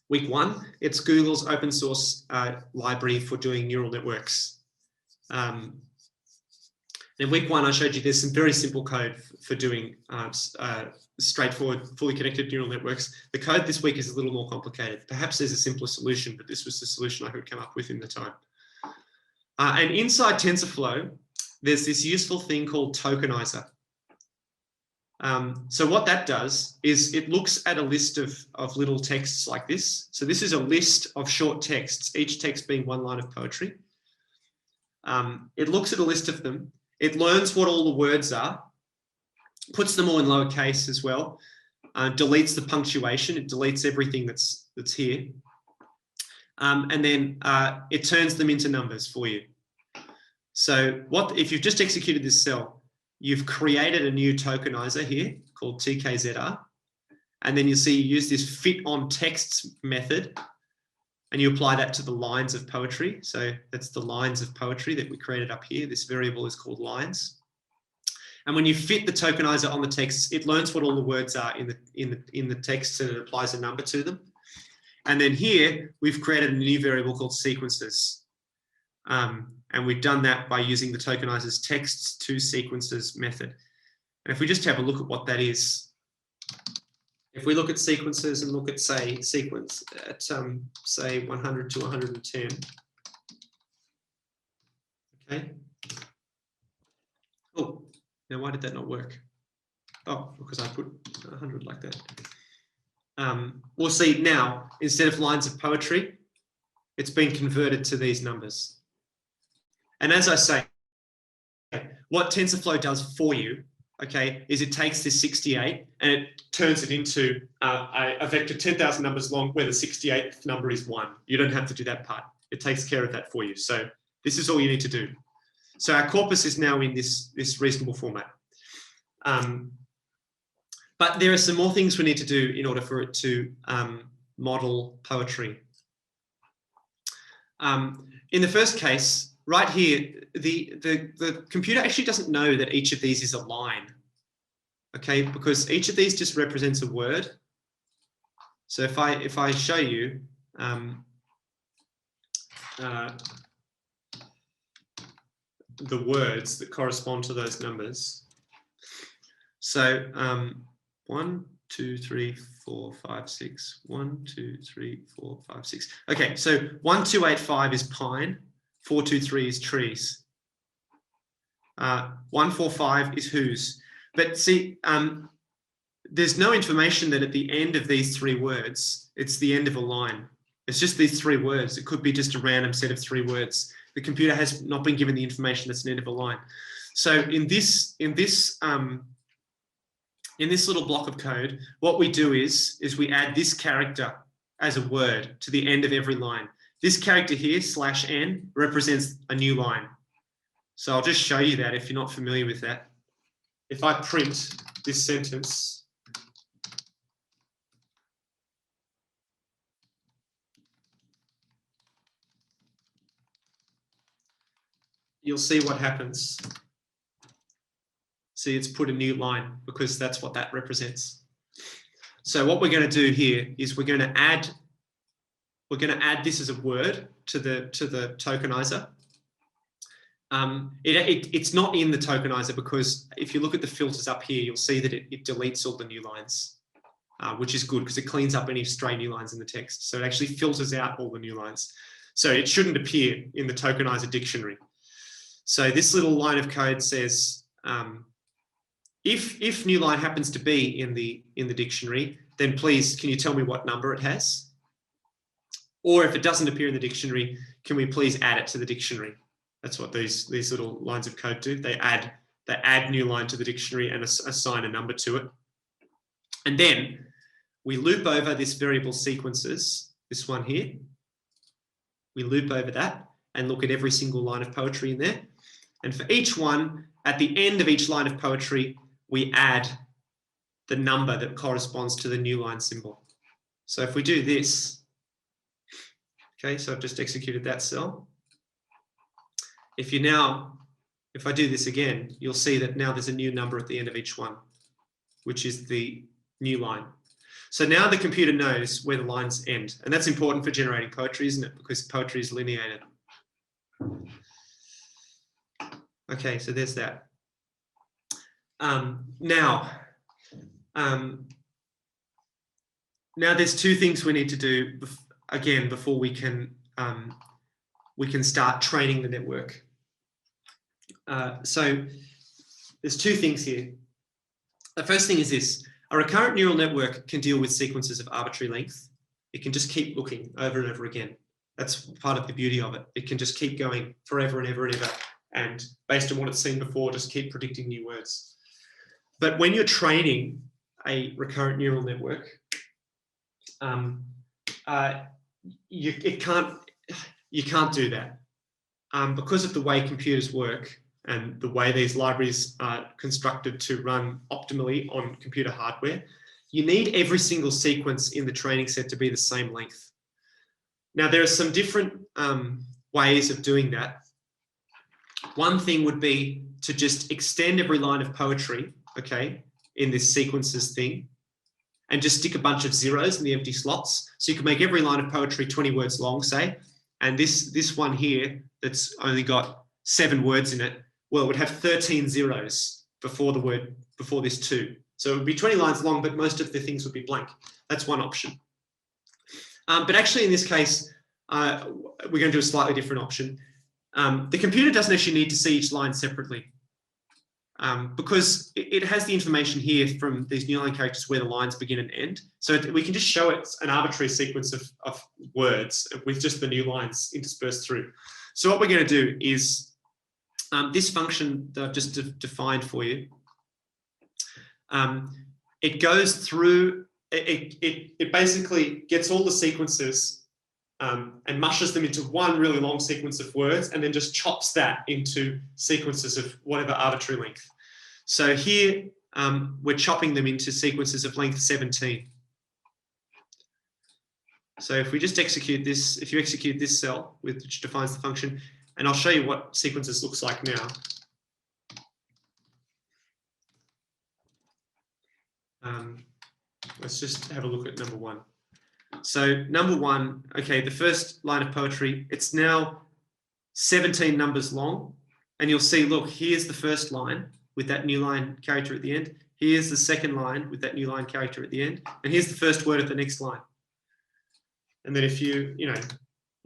week 1. It's Google's open source library for doing neural networks. In week 1, I showed you there's some very simple code for doing straightforward, fully connected neural networks. The code this week is a little more complicated. Perhaps there's a simpler solution, but this was the solution I could come up with in the time. And inside TensorFlow, there's this useful thing called tokenizer. So what that does is it looks at a list of little texts like this. So this is a list of short texts, each text being one line of poetry. It looks at a list of them. It learns what all the words are, puts them all in lowercase as well, deletes the punctuation. It deletes everything that's here. And then it turns them into numbers for you. So if you've just executed this cell, you've created a new tokenizer here called TKZR. And then you see you use this fit on texts method, and you apply that to the lines of poetry. So that's the lines of poetry that we created up here. This variable is called lines. And when you fit the tokenizer on the text, it learns what all the words are in the text, and it applies a number to them. And then here we've created a new variable called sequences. And we've done that by using the tokenizer's texts to sequences method. And if we just have a look at what that is, if we look at sequences and look at, say, sequence at, say, 100 to 110, okay. Oh, now why did that not work? Oh, because I put 100 like that. We'll see now, instead of lines of poetry, it's been converted to these numbers. And as I say, what TensorFlow does for you, okay, is it takes this 68 and it turns it into a vector 10,000 numbers long where the 68th number is 1. You don't have to do that part. It takes care of that for you. So this is all you need to do. So our corpus is now in this reasonable format. But there are some more things we need to do in order for it to model poetry. In the first case, right here, the computer actually doesn't know that each of these is a line, okay? Because each of these just represents a word. So if I show you the words that correspond to those numbers. So 1, 2, 3, 4, 5, 6. 1, 2, 3, 4, 5, 6. Okay, so 1285 is pine. 423 is trees. 145 is whose. But see, there's no information that at the end of these 3 words, it's the end of a line. It's just these 3 words. It could be just a random set of 3 words. The computer has not been given the information that's an end of a line. So in this little block of code, what we do is we add this character as a word to the end of every line. This character here, /n, represents a new line. So I'll just show you that if you're not familiar with that. If I print this sentence, you'll see what happens. See, it's put a new line because that's what that represents. So what we're going to do here is we're going to add this as a word to the tokenizer. It's not in the tokenizer because if you look at the filters up here, you'll see that it deletes all the new lines, which is good because it cleans up any stray new lines in the text. So it actually filters out all the new lines. So it shouldn't appear in the tokenizer dictionary. So this little line of code says, if new line happens to be in the dictionary, then please, can you tell me what number it has? Or if it doesn't appear in the dictionary, can we please add it to the dictionary? That's what these little lines of code do. They add new line to the dictionary and assign a number to it. And then we loop over this variable sequences, this one here. We loop over that and look at every single line of poetry in there. And for each one, at the end of each line of poetry, we add the number that corresponds to the new line symbol. So if we do this, okay, so I've just executed that cell. If I do this again, you'll see that now there's a new number at the end of each one, which is the new line. So now the computer knows where the lines end. And that's important for generating poetry, isn't it? Because poetry is lineated. Okay, so there's that. Now there's 2 things we need to do again before we can start training the network. So there's 2 things here. The first thing is this: a recurrent neural network can deal with sequences of arbitrary length. It can just keep looking over and over again. That's part of the beauty of it. It can just keep going forever and ever and ever, and based on what it's seen before, just keep predicting new words. But when you're training a recurrent neural network, you can't do that. Because of the way computers work and the way these libraries are constructed to run optimally on computer hardware, you need every single sequence in the training set to be the same length. Now, there are some different ways of doing that. One thing would be to just extend every line of poetry, okay, in this sequences thing, and just stick a bunch of zeros in the empty slots. So you can make every line of poetry 20 words long, say, and this one here that's only got 7 words in it, well, it would have 13 zeros before this 2. So it would be 20 lines long, but most of the things would be blank. That's one option. But actually, in this case, we're going to do a slightly different option. The computer doesn't actually need to see each line separately because it has the information here from these new line characters where the lines begin and end. So we can just show it an arbitrary sequence of words with just the new lines interspersed through. So what we're going to do is this function that I've just defined for you, it goes through, it basically gets all the sequences and mushes them into one really long sequence of words and then just chops that into sequences of whatever arbitrary length. So here, we're chopping them into sequences of length 17. So if we just execute this, if you execute this cell, which defines the function, and I'll show you what sequences looks like now. Let's just have a look at number 1. So number 1, okay, the first line of poetry, it's now 17 numbers long. And you'll see, look, here's the first line with that new line character at the end. Here's the second line with that new line character at the end. And here's the first word of the next line. And then if you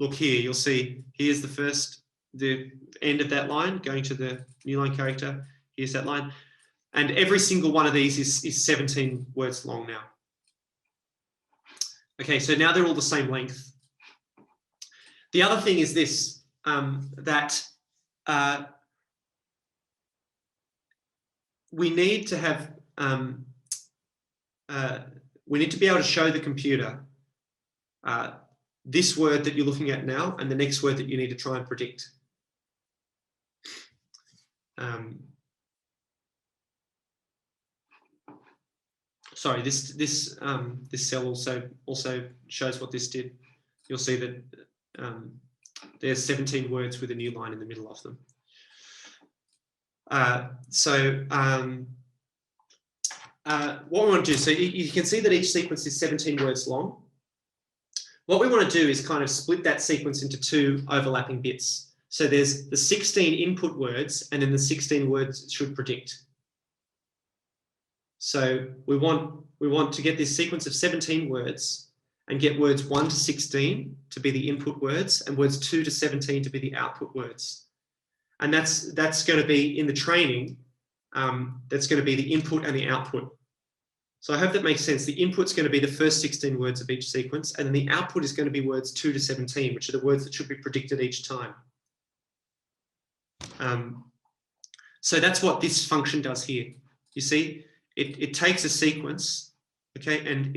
look here, you'll see here's the end of that line going to the new line character. Here's that line. And every single one of these is 17 words long now. Okay, so now they're all the same length. The other thing is this, that we need to have, we need to be able to show the computer this word that you're looking at now and the next word that you need to try and predict. Sorry, this cell also shows what this did. You'll see that there's 17 words with a new line in the middle of them. What we want to do, so you can see that each sequence is 17 words long. What we want to do is kind of split that sequence into two overlapping bits. So there's the 16 input words, and then the 16 words it should predict. So we want to get this sequence of 17 words and get words 1 to 16 to be the input words and words 2 to 17 to be the output words. And that's going to be in the training, that's going to be the input and the output. So I hope that makes sense. The input's going to be the first 16 words of each sequence, and then the output is going to be words 2 to 17, which are the words that should be predicted each time. So that's what this function does here. You see, it takes a sequence, okay, and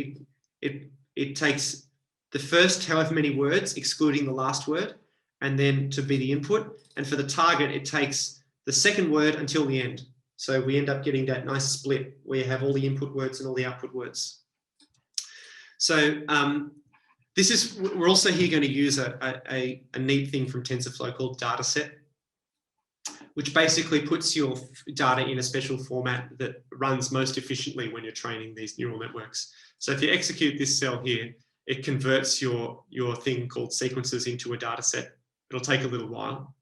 it takes the first however many words, excluding the last word, and then to be the input. And for the target, it takes the second word until the end. So we end up getting that nice split where you have all the input words and all the output words. So we're also here going to use a neat thing from TensorFlow called dataset, which basically puts your data in a special format that runs most efficiently when you're training these neural networks. So if you execute this cell here, it converts your thing called sequences into a dataset. It'll take a little while.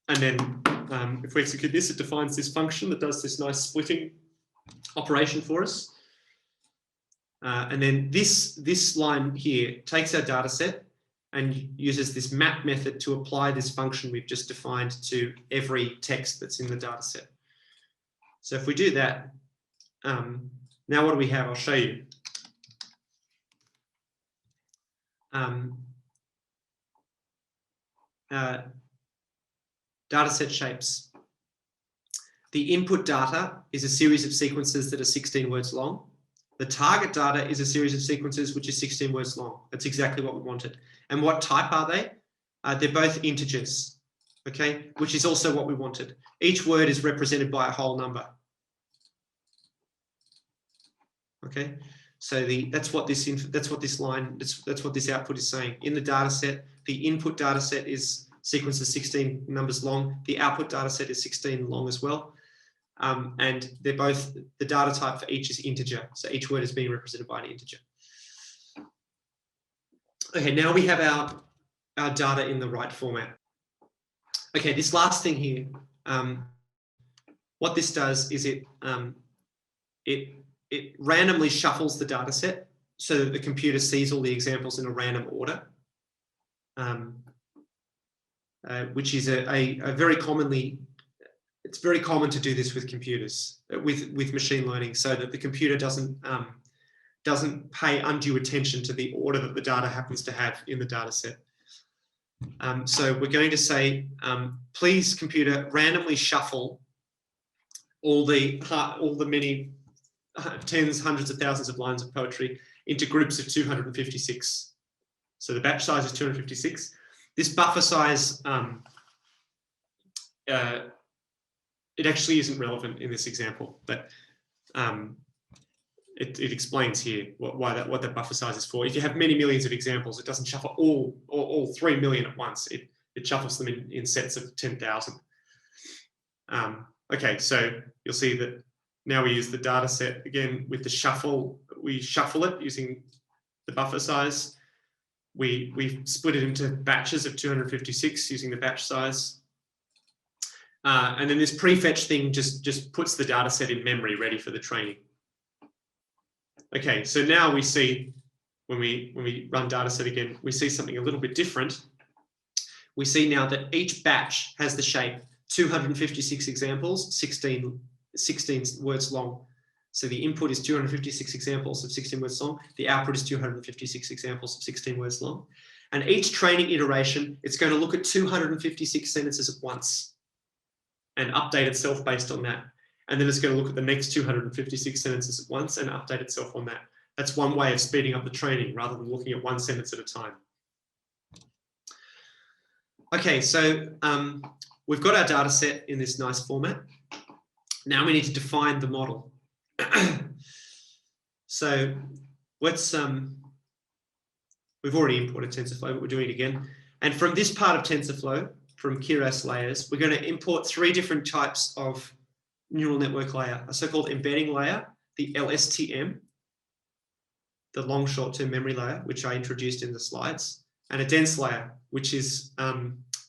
And then if we execute this, it defines this function that does this nice splitting operation for us. And then this line here takes our data set and uses this map method to apply this function we've just defined to every text that's in the data set. So if we do that, now what do we have? I'll show you. Dataset shapes. The input data is a series of sequences that are 16 words long. The target data is a series of sequences which is 16 words long. That's exactly what we wanted. And what type are they? They're both integers, okay, which is also what we wanted. Each word is represented by a whole number. Okay, so that's what this output is saying. In the data set, the input data set is sequences 16 numbers long. The output data set is 16 long as well. And they're both, the data type for each is integer. So each word is being represented by an integer. Okay, now we have our data in the right format. Okay, this last thing here, what this does is it randomly shuffles the data set so that the computer sees all the examples in a random order, which is a very commonly, it's very common to do this with computers, with machine learning, so that the computer doesn't pay undue attention to the order that the data happens to have in the data set. So we're going to say, please computer, randomly shuffle all the many tens, hundreds of thousands of lines of poetry into groups of 256. So the batch size is 256. This buffer size, it actually isn't relevant in this example, but it explains here what that buffer size is for. If you have many millions of examples, it doesn't shuffle all 3 million at once. It shuffles them in sets of 10,000. Okay, so you'll see that now we use the data set again with the shuffle. We shuffle it using the buffer size. We split it into batches of 256 using the batch size. And then this prefetch thing just puts the data set in memory ready for the training. Okay, so now we see, when we run dataset again, we see something a little bit different. We see now that each batch has the shape 256 examples, 16 16 words long. So the input is 256 examples of 16 words long. The output is 256 examples of 16 words long. And each training iteration, it's going to look at 256 sentences at once and update itself based on that. And then it's going to look at the next 256 sentences at once and update itself on that. That's one way of speeding up the training rather than looking at one sentence at a time. Okay, so we've got our data set in this nice format. Now we need to define the model. So let's, we've already imported TensorFlow, but we're doing it again. And from this part of TensorFlow, from Keras layers, we're going to import 3 different types of neural network layer: a so-called embedding layer, the LSTM, the long short-term memory layer, which I introduced in the slides, and a dense layer, which is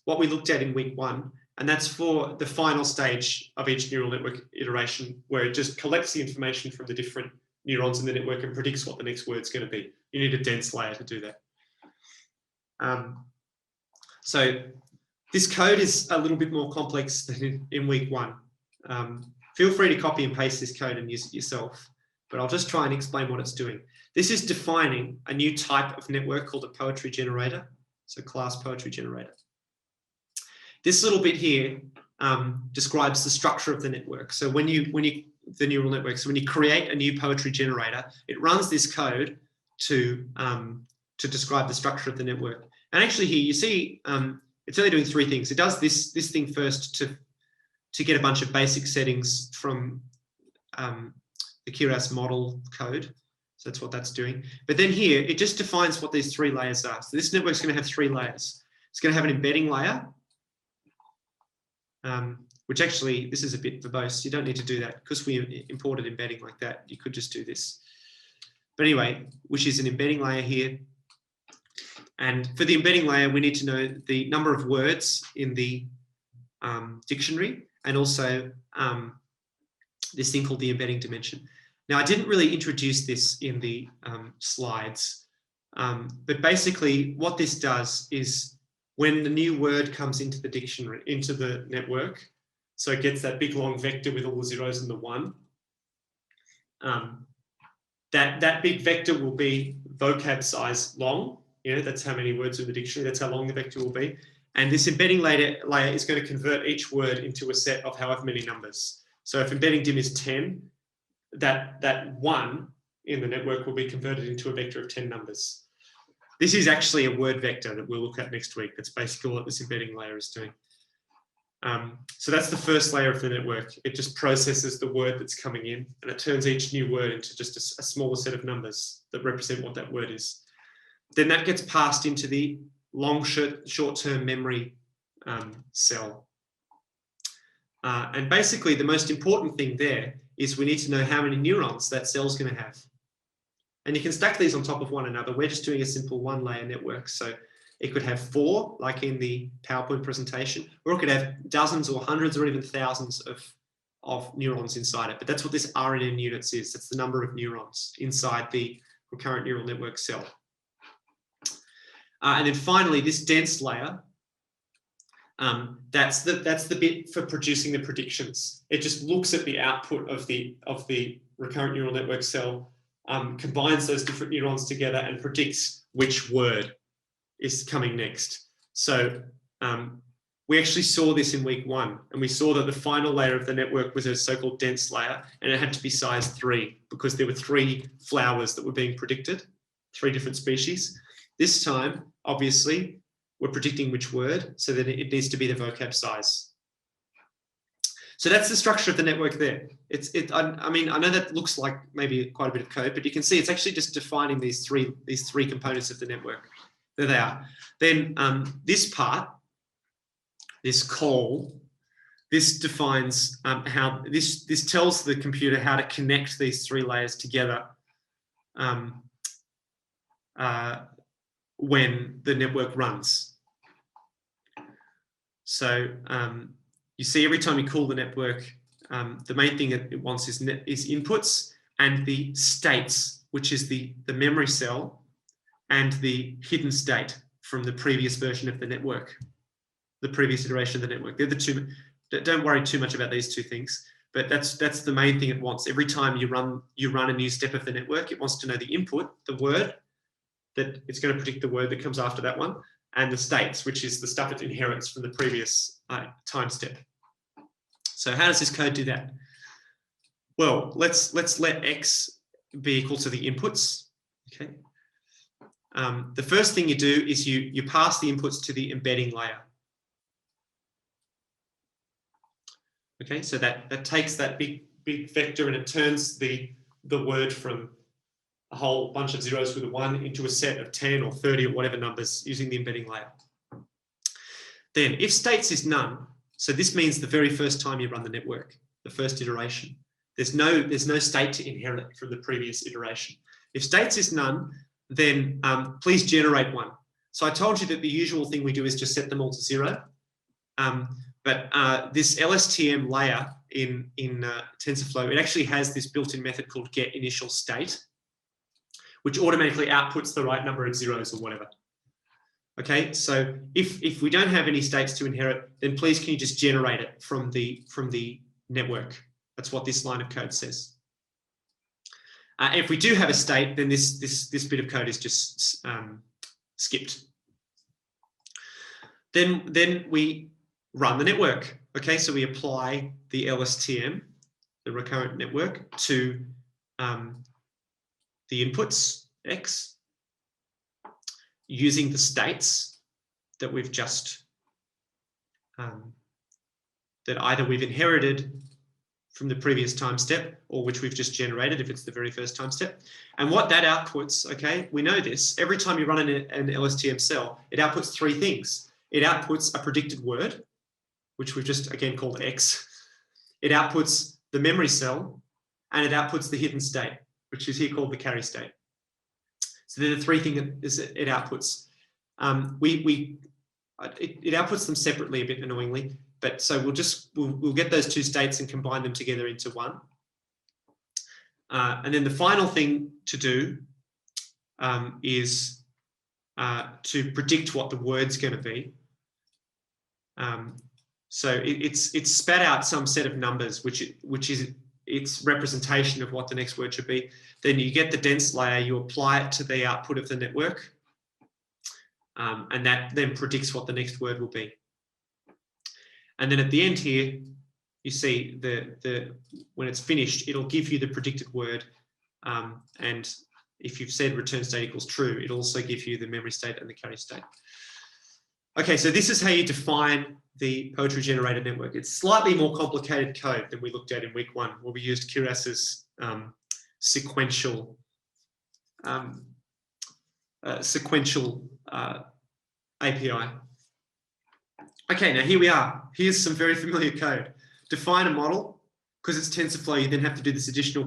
what we looked at in week 1. And that's for the final stage of each neural network iteration, where it just collects the information from the different neurons in the network and predicts what the next word's going to be. You need a dense layer to do that. So this code is a little bit more complex than in week 1. Feel free to copy and paste this code and use it yourself, but I'll just try and explain what it's doing. This is defining a new type of network called a poetry generator, so class poetry generator. This little bit here describes the structure of the network. So when you the neural network, so when you create a new poetry generator, it runs this code to describe the structure of the network. And actually here you see it's only doing 3 things. It does this thing first to get a bunch of basic settings from the Keras model code. So that's what that's doing. But then here, it just defines what these 3 layers are. So this network's going to have 3 layers. It's going to have an embedding layer, which actually, this is a bit verbose. You don't need to do that because we imported embedding like that. You could just do this. But anyway, which is an embedding layer here. And for the embedding layer, we need to know the number of words in the dictionary, and also this thing called the embedding dimension. Now, I didn't really introduce this in the slides, but basically what this does is when the new word comes into the dictionary, into the network, so it gets that big long vector with all the zeros and the 1, that big vector will be vocab size long. You know, that's how many words in the dictionary, that's how long the vector will be. And this embedding layer is going to convert each word into a set of however many numbers. So if embedding dim is 10, that 1 in the network will be converted into a vector of 10 numbers. This is actually a word vector that we'll look at next week. That's basically what this embedding layer is doing. So that's the first layer of the network. It just processes the word that's coming in, and it turns each new word into just a smaller set of numbers that represent what that word is. Then that gets passed into the long short-term memory cell. And basically the most important thing there is we need to know how many neurons that cell's going to have. And you can stack these on top of one another. We're just doing a simple 1-layer network. So it could have 4, like in the PowerPoint presentation, or it could have dozens or hundreds or even thousands of neurons inside it. But that's what this RNN units is. That's the number of neurons inside the recurrent neural network cell. And then finally, this dense layer, that's the bit for producing the predictions. It just looks at the output of the recurrent neural network cell, combines those different neurons together and predicts which word is coming next. So we actually saw this in week 1, and we saw that the final layer of the network was a so-called dense layer, and it had to be size 3 because there were 3 flowers that were being predicted, 3 different species. This time, obviously, we're predicting which word, so that it needs to be the vocab size. So that's the structure of the network there. I mean, I know that looks like maybe quite a bit of code, but you can see it's actually just defining these three components of the network. There they are. Then this part, this call, this defines how this tells the computer how to connect these 3 layers together when the network runs. So you see every time you call the network, the main thing that it wants is inputs and the states, which is the memory cell and the hidden state from the previous version of the network, the previous iteration of the network. They're the 2. Don't worry too much about these 2 things. but that's the main thing it wants. Every time you run a new step of the network, it wants to know the input, the word, that it's going to predict the word that comes after that one, and the states, which is the stuff it inherits from the previous time step. So how does this code do that? Well, let's let X be equal to the inputs. Okay. The first thing you do is you pass the inputs to the embedding layer. Okay, so that takes that big vector and it turns the word from a whole bunch of zeros with a 1 into a set of 10 or 30 or whatever numbers using the embedding layer. Then if states is none, so this means the very first time you run the network, the first iteration, there's no state to inherit from the previous iteration. If states is none, then please generate one. So I told you that the usual thing we do is just set them all to 0. But this LSTM layer in TensorFlow, it actually has this built-in method called getInitialState, which automatically outputs the right number of zeros or whatever. Okay, so if we don't have any states to inherit, then please can you just generate it from the network? That's what this line of code says. If we do have a state, then this bit of code is just skipped. Then we run the network. Okay, so we apply the LSTM, the recurrent network, to the inputs, X, using the states that we've just, that either we've inherited from the previous time step or which we've just generated if it's the very first time step. And what that outputs, okay, we know this, every time you run an LSTM cell, it outputs 3 things. It outputs a predicted word, which we've just again called X. It outputs the memory cell, and it outputs the hidden state, which is here called the carry state. So they're the 3 things it outputs. It outputs them separately a bit annoyingly, but so we'll get those 2 states and combine them together into one. And then the final thing to do is to predict what the word's going to be. So it's spat out some set of numbers, which is its representation of what the next word should be. Then you get the dense layer, you apply it to the output of the network, and that then predicts what the next word will be. And then at the end here, you see when it's finished, it'll give you the predicted word, and if you've said return state equals true, it'll also give you the memory state and the carry state. Okay, so this is how you define the poetry generator network. It's slightly more complicated code than we looked at in week 1, where we used Kiras's sequential API. Okay, now here we are. Here's some very familiar code. Define a model. Because it's TensorFlow, you then have to do this additional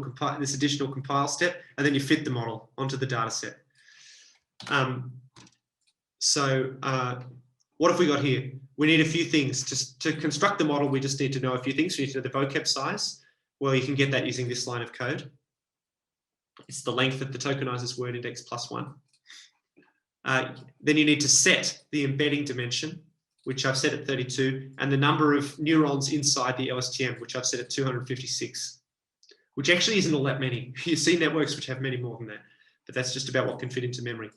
compile step, and then you fit the model onto the data set. What have we got here? We need a few things. To construct the model, we just need to know a few things. We need to know the vocab size. Well, you can get that using this line of code. It's the length of the tokenizer's word index plus 1. Then you need to set the embedding dimension, which I've set at 32, and the number of neurons inside the LSTM, which I've set at 256, which actually isn't all that many. You see networks which have many more than that, but that's just about what can fit into memory.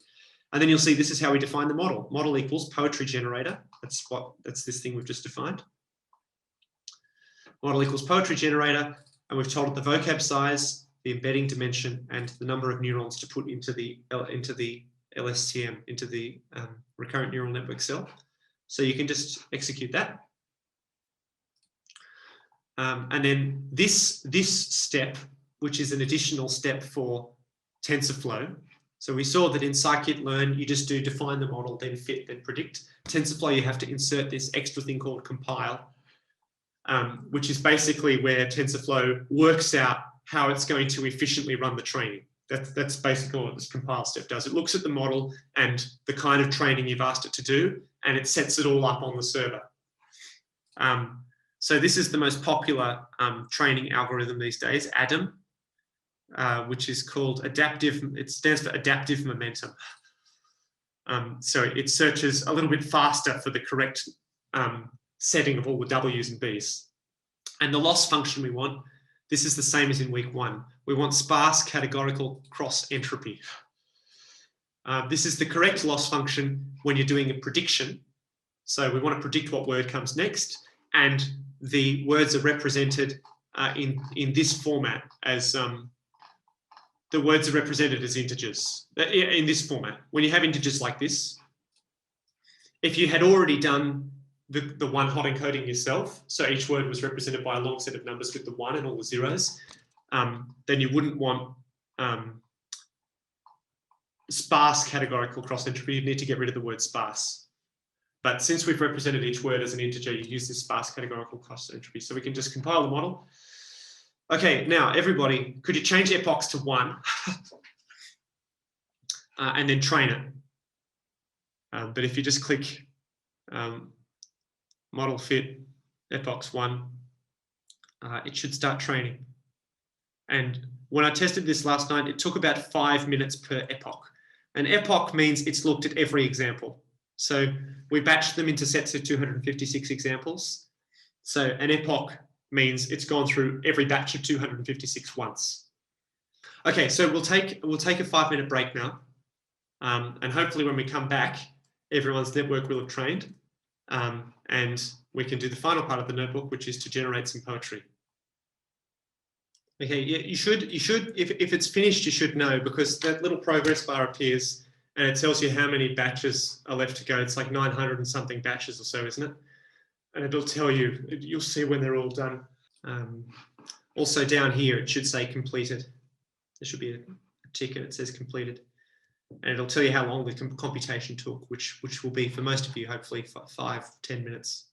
And then you'll see this is how we define the model. Model equals poetry generator. That's this thing we've just defined. Model equals poetry generator, and we've told it the vocab size, the embedding dimension, and the number of neurons to put into the LSTM, into the recurrent neural network cell. So you can just execute that. And then this step, which is an additional step for TensorFlow. So we saw that in scikit-learn, you just do define the model, then fit, then predict. TensorFlow, you have to insert this extra thing called compile, which is basically where TensorFlow works out how it's going to efficiently run the training. That's basically what this compile step does. It looks at the model and the kind of training you've asked it to do, and it sets it all up on the server. So this is the most popular training algorithm these days, ADAM, which is called adaptive. It stands for adaptive momentum. So it searches a little bit faster for the correct setting of all the W's and B's. And the loss function we want, this is the same as in week 1. We want sparse categorical cross entropy. This is the correct loss function when you're doing a prediction. So we want to predict what word comes next, and the words are represented in this format as the words are represented as integers in this format. When you have integers like this, if you had already done the one hot encoding yourself, so each word was represented by a long set of numbers with the 1 and all the zeros, then you wouldn't want sparse categorical cross entropy. You'd need to get rid of the word sparse. But since we've represented each word as an integer, you use this sparse categorical cross entropy. So we can just compile the model. Okay, now everybody, could you change epochs to 1 and then train it? But if you just click model fit epochs 1, it should start training. And when I tested this last night, it took about 5 minutes per epoch. An epoch means it's looked at every example. So we batched them into sets of 256 examples. So an epoch means it's gone through every batch of 256 once. Okay, so we'll take a 5-minute break now. And hopefully when we come back, everyone's network will have trained. And we can do the final part of the notebook, which is to generate some poetry. Okay, yeah, you should, if it's finished, you should know, because that little progress bar appears and it tells you how many batches are left to go. It's like 900 and something batches or so, isn't it? And it'll tell you, you'll see when they're all done. Also down here, it should say completed. There should be a tick and it says completed. And it'll tell you how long the computation took, which will be for most of you, hopefully 5-10 minutes.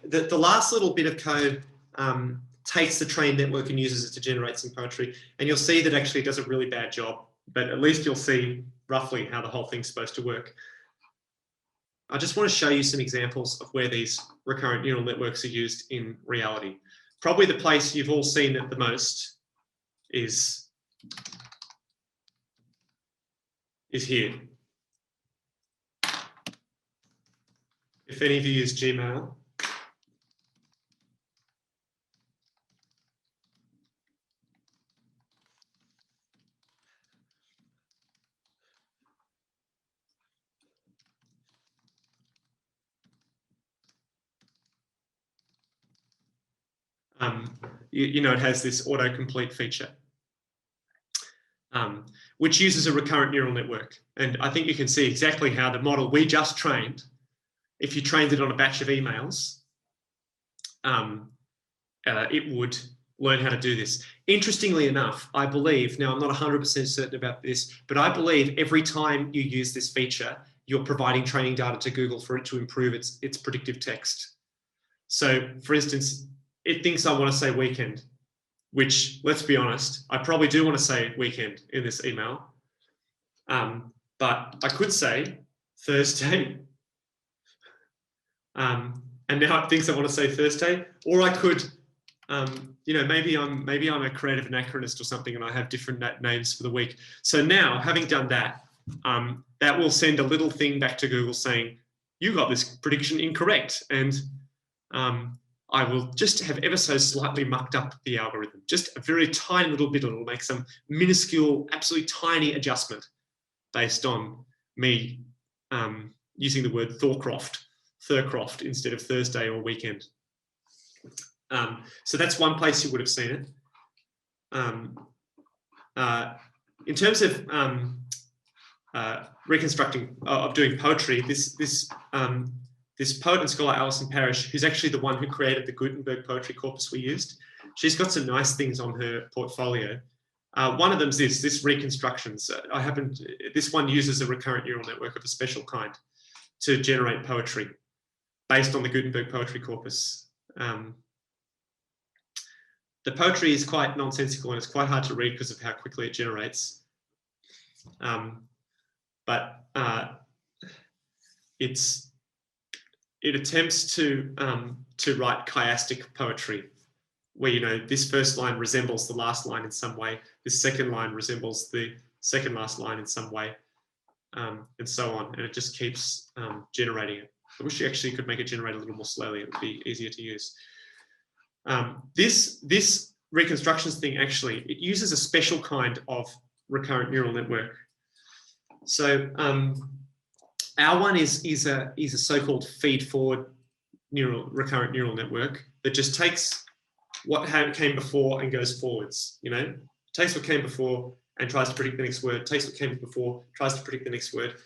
The last little bit of code takes the trained network and uses it to generate some poetry. And you'll see that actually it does a really bad job, but at least you'll see roughly how the whole thing's supposed to work. I just want to show you some examples of where these recurrent neural networks are used in reality. Probably the place you've all seen it the most is here. If any of you use Gmail, you know, it has this autocomplete feature, which uses a recurrent neural network. And I think you can see exactly how the model we just trained, if you trained it on a batch of emails, it would learn how to do this. Interestingly enough, I believe, now I'm not 100% certain about this, but I believe every time you use this feature, you're providing training data to Google for it to improve its predictive text. So for instance, it thinks I want to say weekend, which, let's be honest, I probably do want to say weekend in this email. But I could say Thursday. And now it thinks I want to say Thursday. Or I could, you know, maybe I'm a creative anachronist or something and I have different names for the week. So now, having done that, that will send a little thing back to Google saying, you got this prediction incorrect. And I will just have ever so slightly mucked up the algorithm. Just a very tiny little bit. It'll make some minuscule, absolutely tiny adjustment based on me using the word Thurcroft instead of Thursday or weekend. So that's one place you would have seen it. In terms of reconstructing, of doing poetry, this poet and scholar, Alison Parrish, who's actually the one who created the Gutenberg poetry corpus we used, she's got some nice things on her portfolio. One of them is this reconstructions. This one uses a recurrent neural network of a special kind to generate poetry based on the Gutenberg poetry corpus. The poetry is quite nonsensical and it's quite hard to read because of how quickly it generates. But it attempts to write chiastic poetry, where, you know, this first line resembles the last line in some way, this second line resembles the second last line in some way, and so on. And it just keeps generating it. I wish you actually could make it generate a little more slowly. It would be easier to use. This reconstructions thing, actually, it uses a special kind of recurrent neural network. So our one is a so-called feed-forward recurrent neural network that just takes what came before and goes forwards. You know, takes what came before and tries to predict the next word. Takes what came before, tries to predict the next word.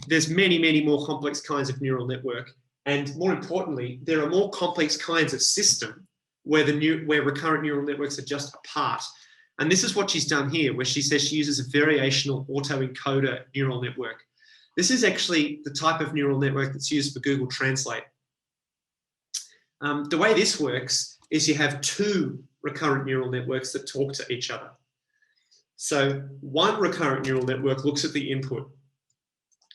There's many more complex kinds of neural network, and more importantly, there are more complex kinds of system where recurrent neural networks are just a part. And this is what she's done here, where she says she uses a variational autoencoder neural network. This is actually the type of neural network that's used for Google Translate. The way this works is you have two recurrent neural networks that talk to each other. So one recurrent neural network looks at the input.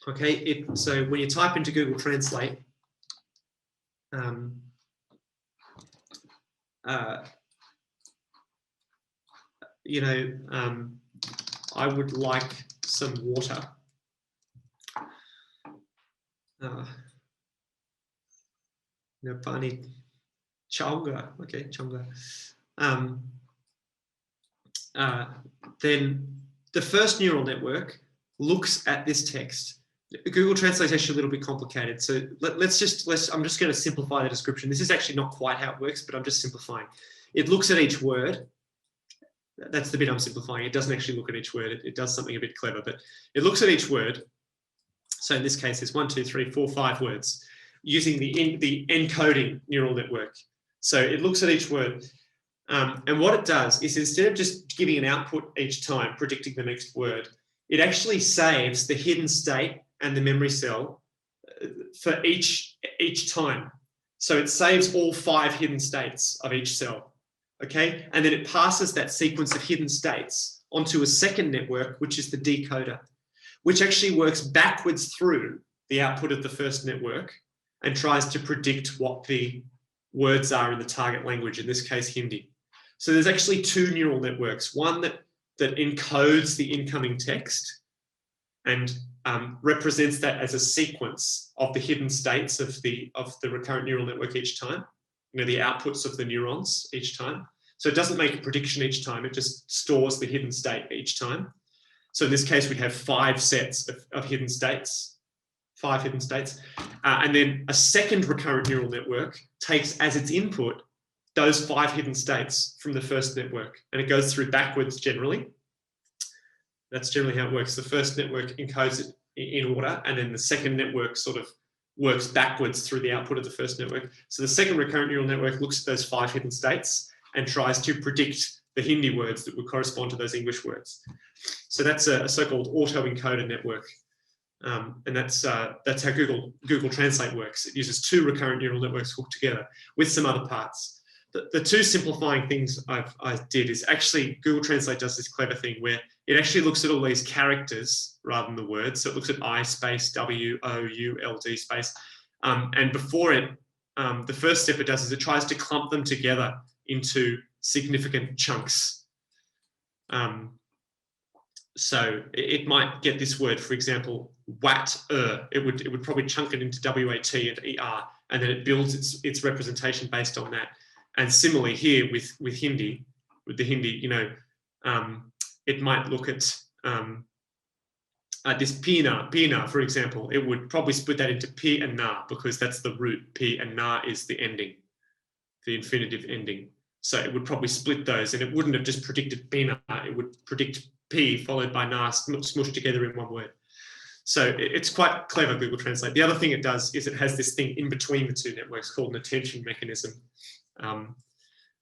Okay, so when you type into Google Translate, you know, I would like some water. Pani Chonga, okay, Chonga. Then the first neural network looks at this text. Google Translate is actually a little bit complicated. So I'm just going to simplify the description. This is actually not quite how it works, but I'm just simplifying. It looks at each word. That's the bit I'm simplifying. It doesn't actually look at each word. It does something a bit clever, but it looks at each word. So in this case, it's 1, 2, 3, 4, 5 words using the encoding neural network. So it looks at each word. And what it does is, instead of just giving an output each time, predicting the next word, it actually saves the hidden state and the memory cell for each time. So it saves all 5 hidden states of each cell, okay? And then it passes that sequence of hidden states onto a second network, which is the decoder, which actually works backwards through the output of the first network and tries to predict what the words are in the target language, in this case, Hindi. So there's actually 2 neural networks, one that encodes the incoming text and represents that as a sequence of the hidden states of the recurrent neural network each time, you know, the outputs of the neurons each time. So it doesn't make a prediction each time, it just stores the hidden state each time. So in this case, we'd have 5 sets of hidden states, 5 hidden states. And then a second recurrent neural network takes as its input those 5 hidden states from the first network, and it goes through backwards generally. That's generally how it works. The first network encodes it in order, and then the second network sort of works backwards through the output of the first network. So the second recurrent neural network looks at those 5 hidden states and tries to predict the Hindi words that would correspond to those English words. So that's a so-called autoencoder network. And that's how Google Translate works. It uses 2 recurrent neural networks hooked together with some other parts. The 2 simplifying things I did is, actually Google Translate does this clever thing where it actually looks at all these characters rather than the words. So it looks at I space, W, O, U, L, D space. And before it, the first step it does is it tries to clump them together into significant chunks. So it might get this word, for example, wat, it would probably chunk it into W-A-T and E-R, and then it builds its representation based on that. And similarly here with Hindi, with the Hindi, you know, it might look at this pina, for example. It would probably split that into P and na, because that's the root. P and na is the ending, the infinitive ending. So it would probably split those, and it wouldn't have just predicted pina. It would predict P followed by na, smushed together in one word. So it's quite clever, Google Translate. The other thing it does is it has this thing in between the 2 networks called an attention mechanism,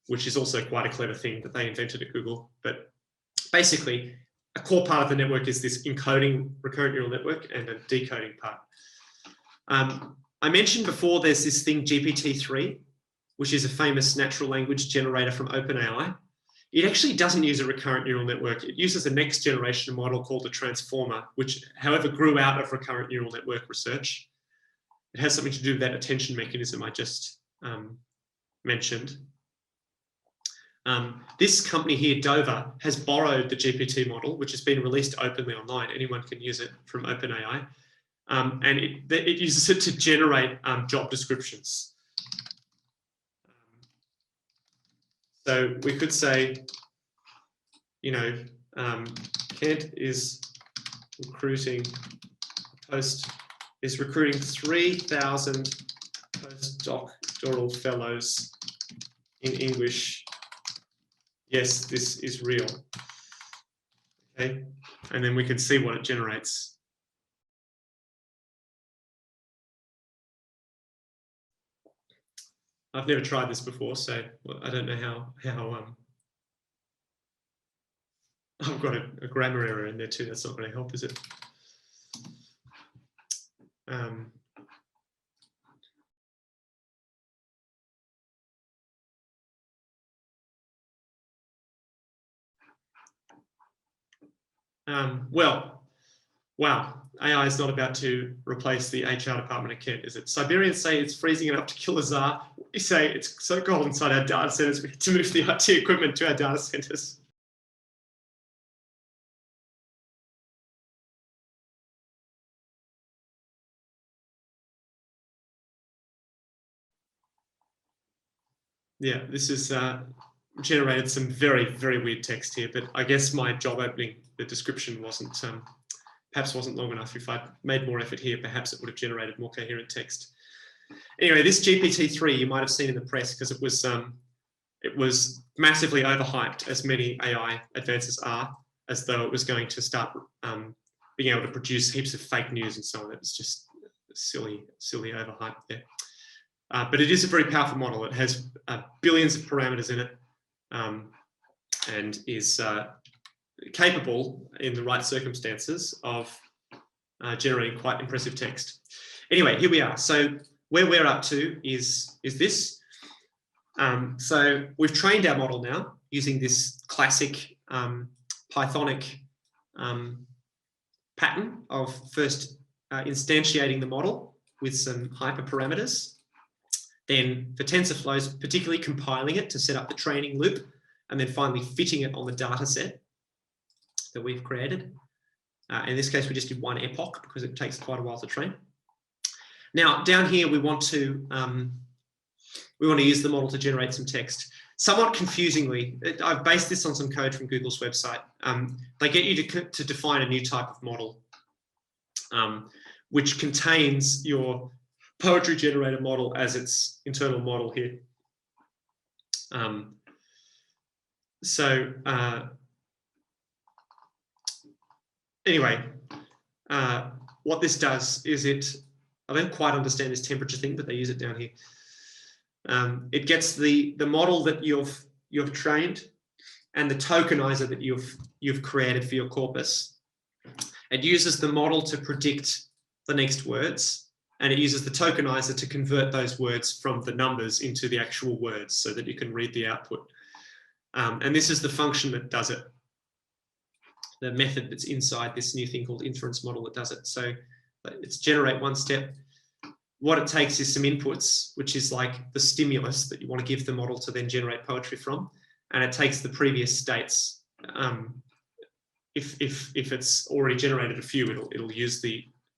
which is also quite a clever thing that they invented at Google. But basically, a core part of the network is this encoding recurrent neural network and a decoding part. I mentioned before there's this thing GPT-3, which is a famous natural language generator from OpenAI. It actually doesn't use a recurrent neural network. It uses a next generation model called a transformer, which, however, grew out of recurrent neural network research. It has something to do with that attention mechanism I just mentioned. This company here, Dover, has borrowed the GPT model, which has been released openly online. Anyone can use it from OpenAI. And it uses it to generate job descriptions. So we could say, you know, Kent is recruiting 3,000 postdoctoral fellows in English. Yes, this is real. Okay, and then we can see what it generates. I've never tried this before, so I don't know how I've got a grammar error in there too. That's not going to help, is it? Well, wow, AI is not about to replace the HR department at Kent, is it? Siberians say it's freezing enough to kill a Tsar. We say it's so cold inside our data centers, we had to move the IT equipment to our data centers. Yeah, this is generated some very, very weird text here, but I guess my job opening, the description wasn't, perhaps wasn't long enough. If I'd made more effort here, perhaps it would have generated more coherent text. Anyway, this GPT-3 you might have seen in the press because it was massively overhyped, as many AI advances are, as though it was going to start being able to produce heaps of fake news and so on. It was just silly overhyped there. But it is a very powerful model. It has billions of parameters in it and is capable, in the right circumstances, of generating quite impressive text. Anyway, here we are. So where we're up to is this. So we've trained our model now using this classic Pythonic pattern of first instantiating the model with some hyperparameters. Then for TensorFlows, particularly compiling it to set up the training loop, and then finally fitting it on the data set that we've created. In this case, we just did one epoch because it takes quite a while to train. Now, down here, we want to use the model to generate some text. Somewhat confusingly, I've based this on some code from Google's website. They get you to define a new type of model, which contains your poetry generator model as its internal model here. Anyway, what this does is I don't quite understand this temperature thing, but they use it down here. It gets the model that you've trained and the tokenizer that you've created for your corpus. It uses the model to predict the next words, and it uses the tokenizer to convert those words from the numbers into the actual words so that you can read the output. And this is the function that does it. The method that's inside this new thing called Inference model that does it. So it's generate one step. What it takes is some inputs, which is like the stimulus that you want to give the model to then generate poetry from. And it takes the previous states. If it's already generated a few, it'll use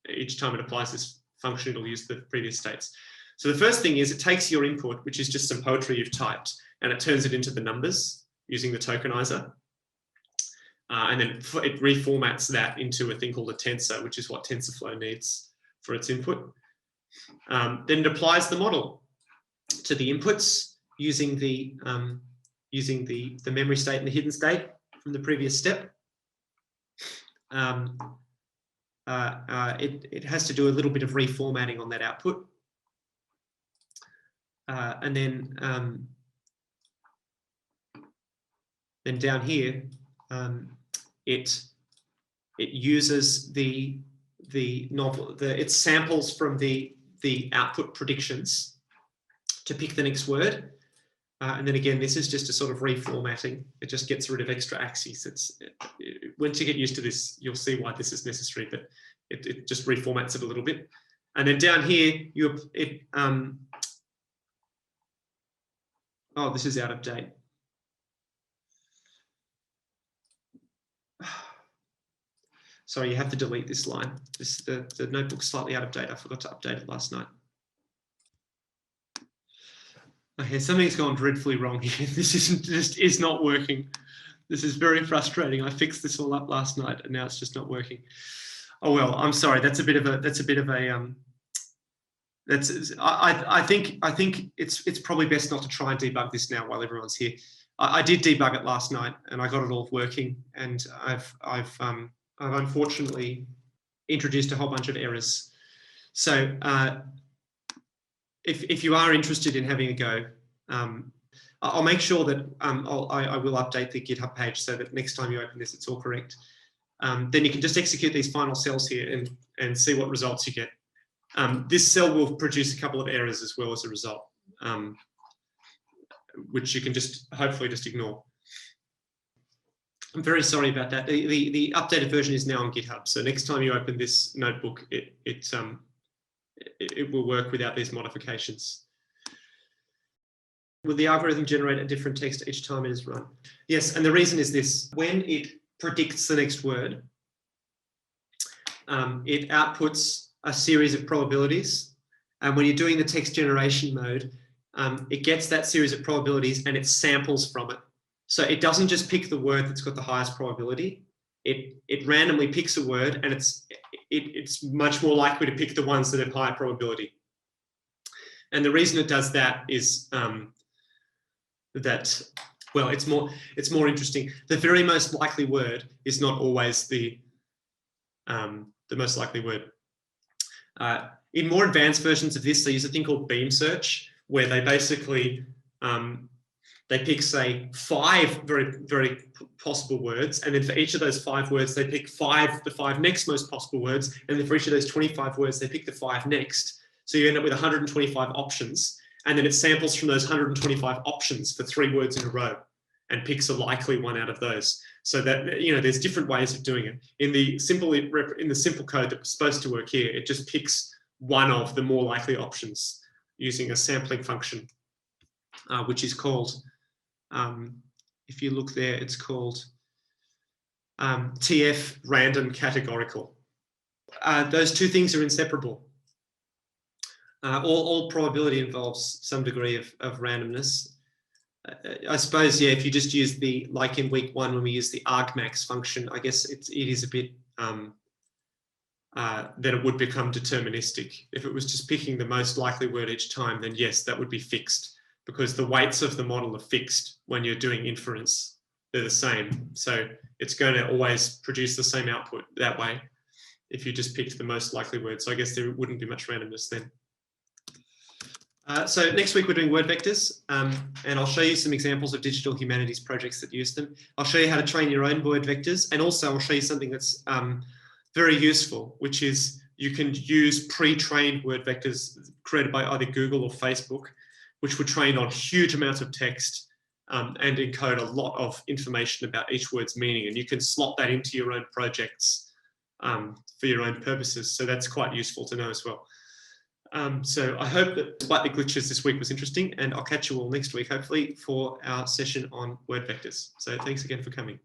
each time it applies this function, it'll use the previous states. So the first thing is it takes your input, which is just some poetry you've typed, and it turns it into the numbers using the tokenizer. And then it reformats that into a thing called a tensor, which is what TensorFlow needs for its input. Then it applies the model to the inputs using the memory state and the hidden state from the previous step. It has to do a little bit of reformatting on that output. And then down here, it uses the novel, it samples from the output predictions to pick the next word. And then again, this is just a sort of reformatting. It just gets rid of extra axes. Once you get used to this, you'll see why this is necessary, but it just reformats it a little bit. And then down here, oh, this is out of date. Sorry, you have to delete this line. The notebook's slightly out of date. I forgot to update it last night. Okay, something's gone dreadfully wrong here. This is not working. This is very frustrating. I fixed this all up last night and now it's just not working. Oh well, I'm sorry. I think it's probably best not to try and debug this now while everyone's here. I did debug it last night and I got it all working, and I've unfortunately introduced a whole bunch of errors. So if you are interested in having a go, I'll make sure that I will update the GitHub page so that next time you open this, it's all correct. Then you can just execute these final cells here and see what results you get. This cell will produce a couple of errors as well as a result, which you can just hopefully just ignore. I'm very sorry about that. The updated version is now on GitHub, so next time you open this notebook, it will work without these modifications. Will the algorithm generate a different text each time it is run? Yes, and the reason is this. When it predicts the next word, it outputs a series of probabilities. And when you're doing the text generation mode, it gets that series of probabilities and it samples from it. So it doesn't just pick the word that's got the highest probability. It randomly picks a word, and it's much more likely to pick the ones that have higher probability. And the reason it does that is that, well, it's more interesting. The very most likely word is not always the most likely word. In more advanced versions of this, they use a thing called beam search, where they basically they pick, say, 5 very, very possible words, and then for each of those 5 words, they pick the 5 next most possible words, and then for each of those 25 words, they pick the 5 next. So you end up with 125 options, and then it samples from those 125 options for 3 words in a row and picks a likely one out of those. So that, you know, there's different ways of doing it. In the simple code that was supposed to work here, it just picks one of the more likely options using a sampling function, which is called, if you look there, it's called TF random categorical. Those two things are inseparable. All probability involves some degree of randomness. I suppose, yeah, if you just use the, like in week 1 when we use the argmax function, I guess it is a bit, then it would become deterministic. If it was just picking the most likely word each time, then yes, that would be fixed, because the weights of the model are fixed when you're doing inference. They're the same. So it's going to always produce the same output that way if you just picked the most likely word. So I guess there wouldn't be much randomness then. So next week we're doing word vectors, and I'll show you some examples of digital humanities projects that use them. I'll show you how to train your own word vectors, and also I'll show you something that's very useful, which is you can use pre-trained word vectors created by either Google or Facebook, which were trained on huge amounts of text and encode a lot of information about each word's meaning, and you can slot that into your own projects for your own purposes. So that's quite useful to know as well. So I hope that despite the glitches this week was interesting, and I'll catch you all next week, hopefully, for our session on word vectors. So thanks again for coming.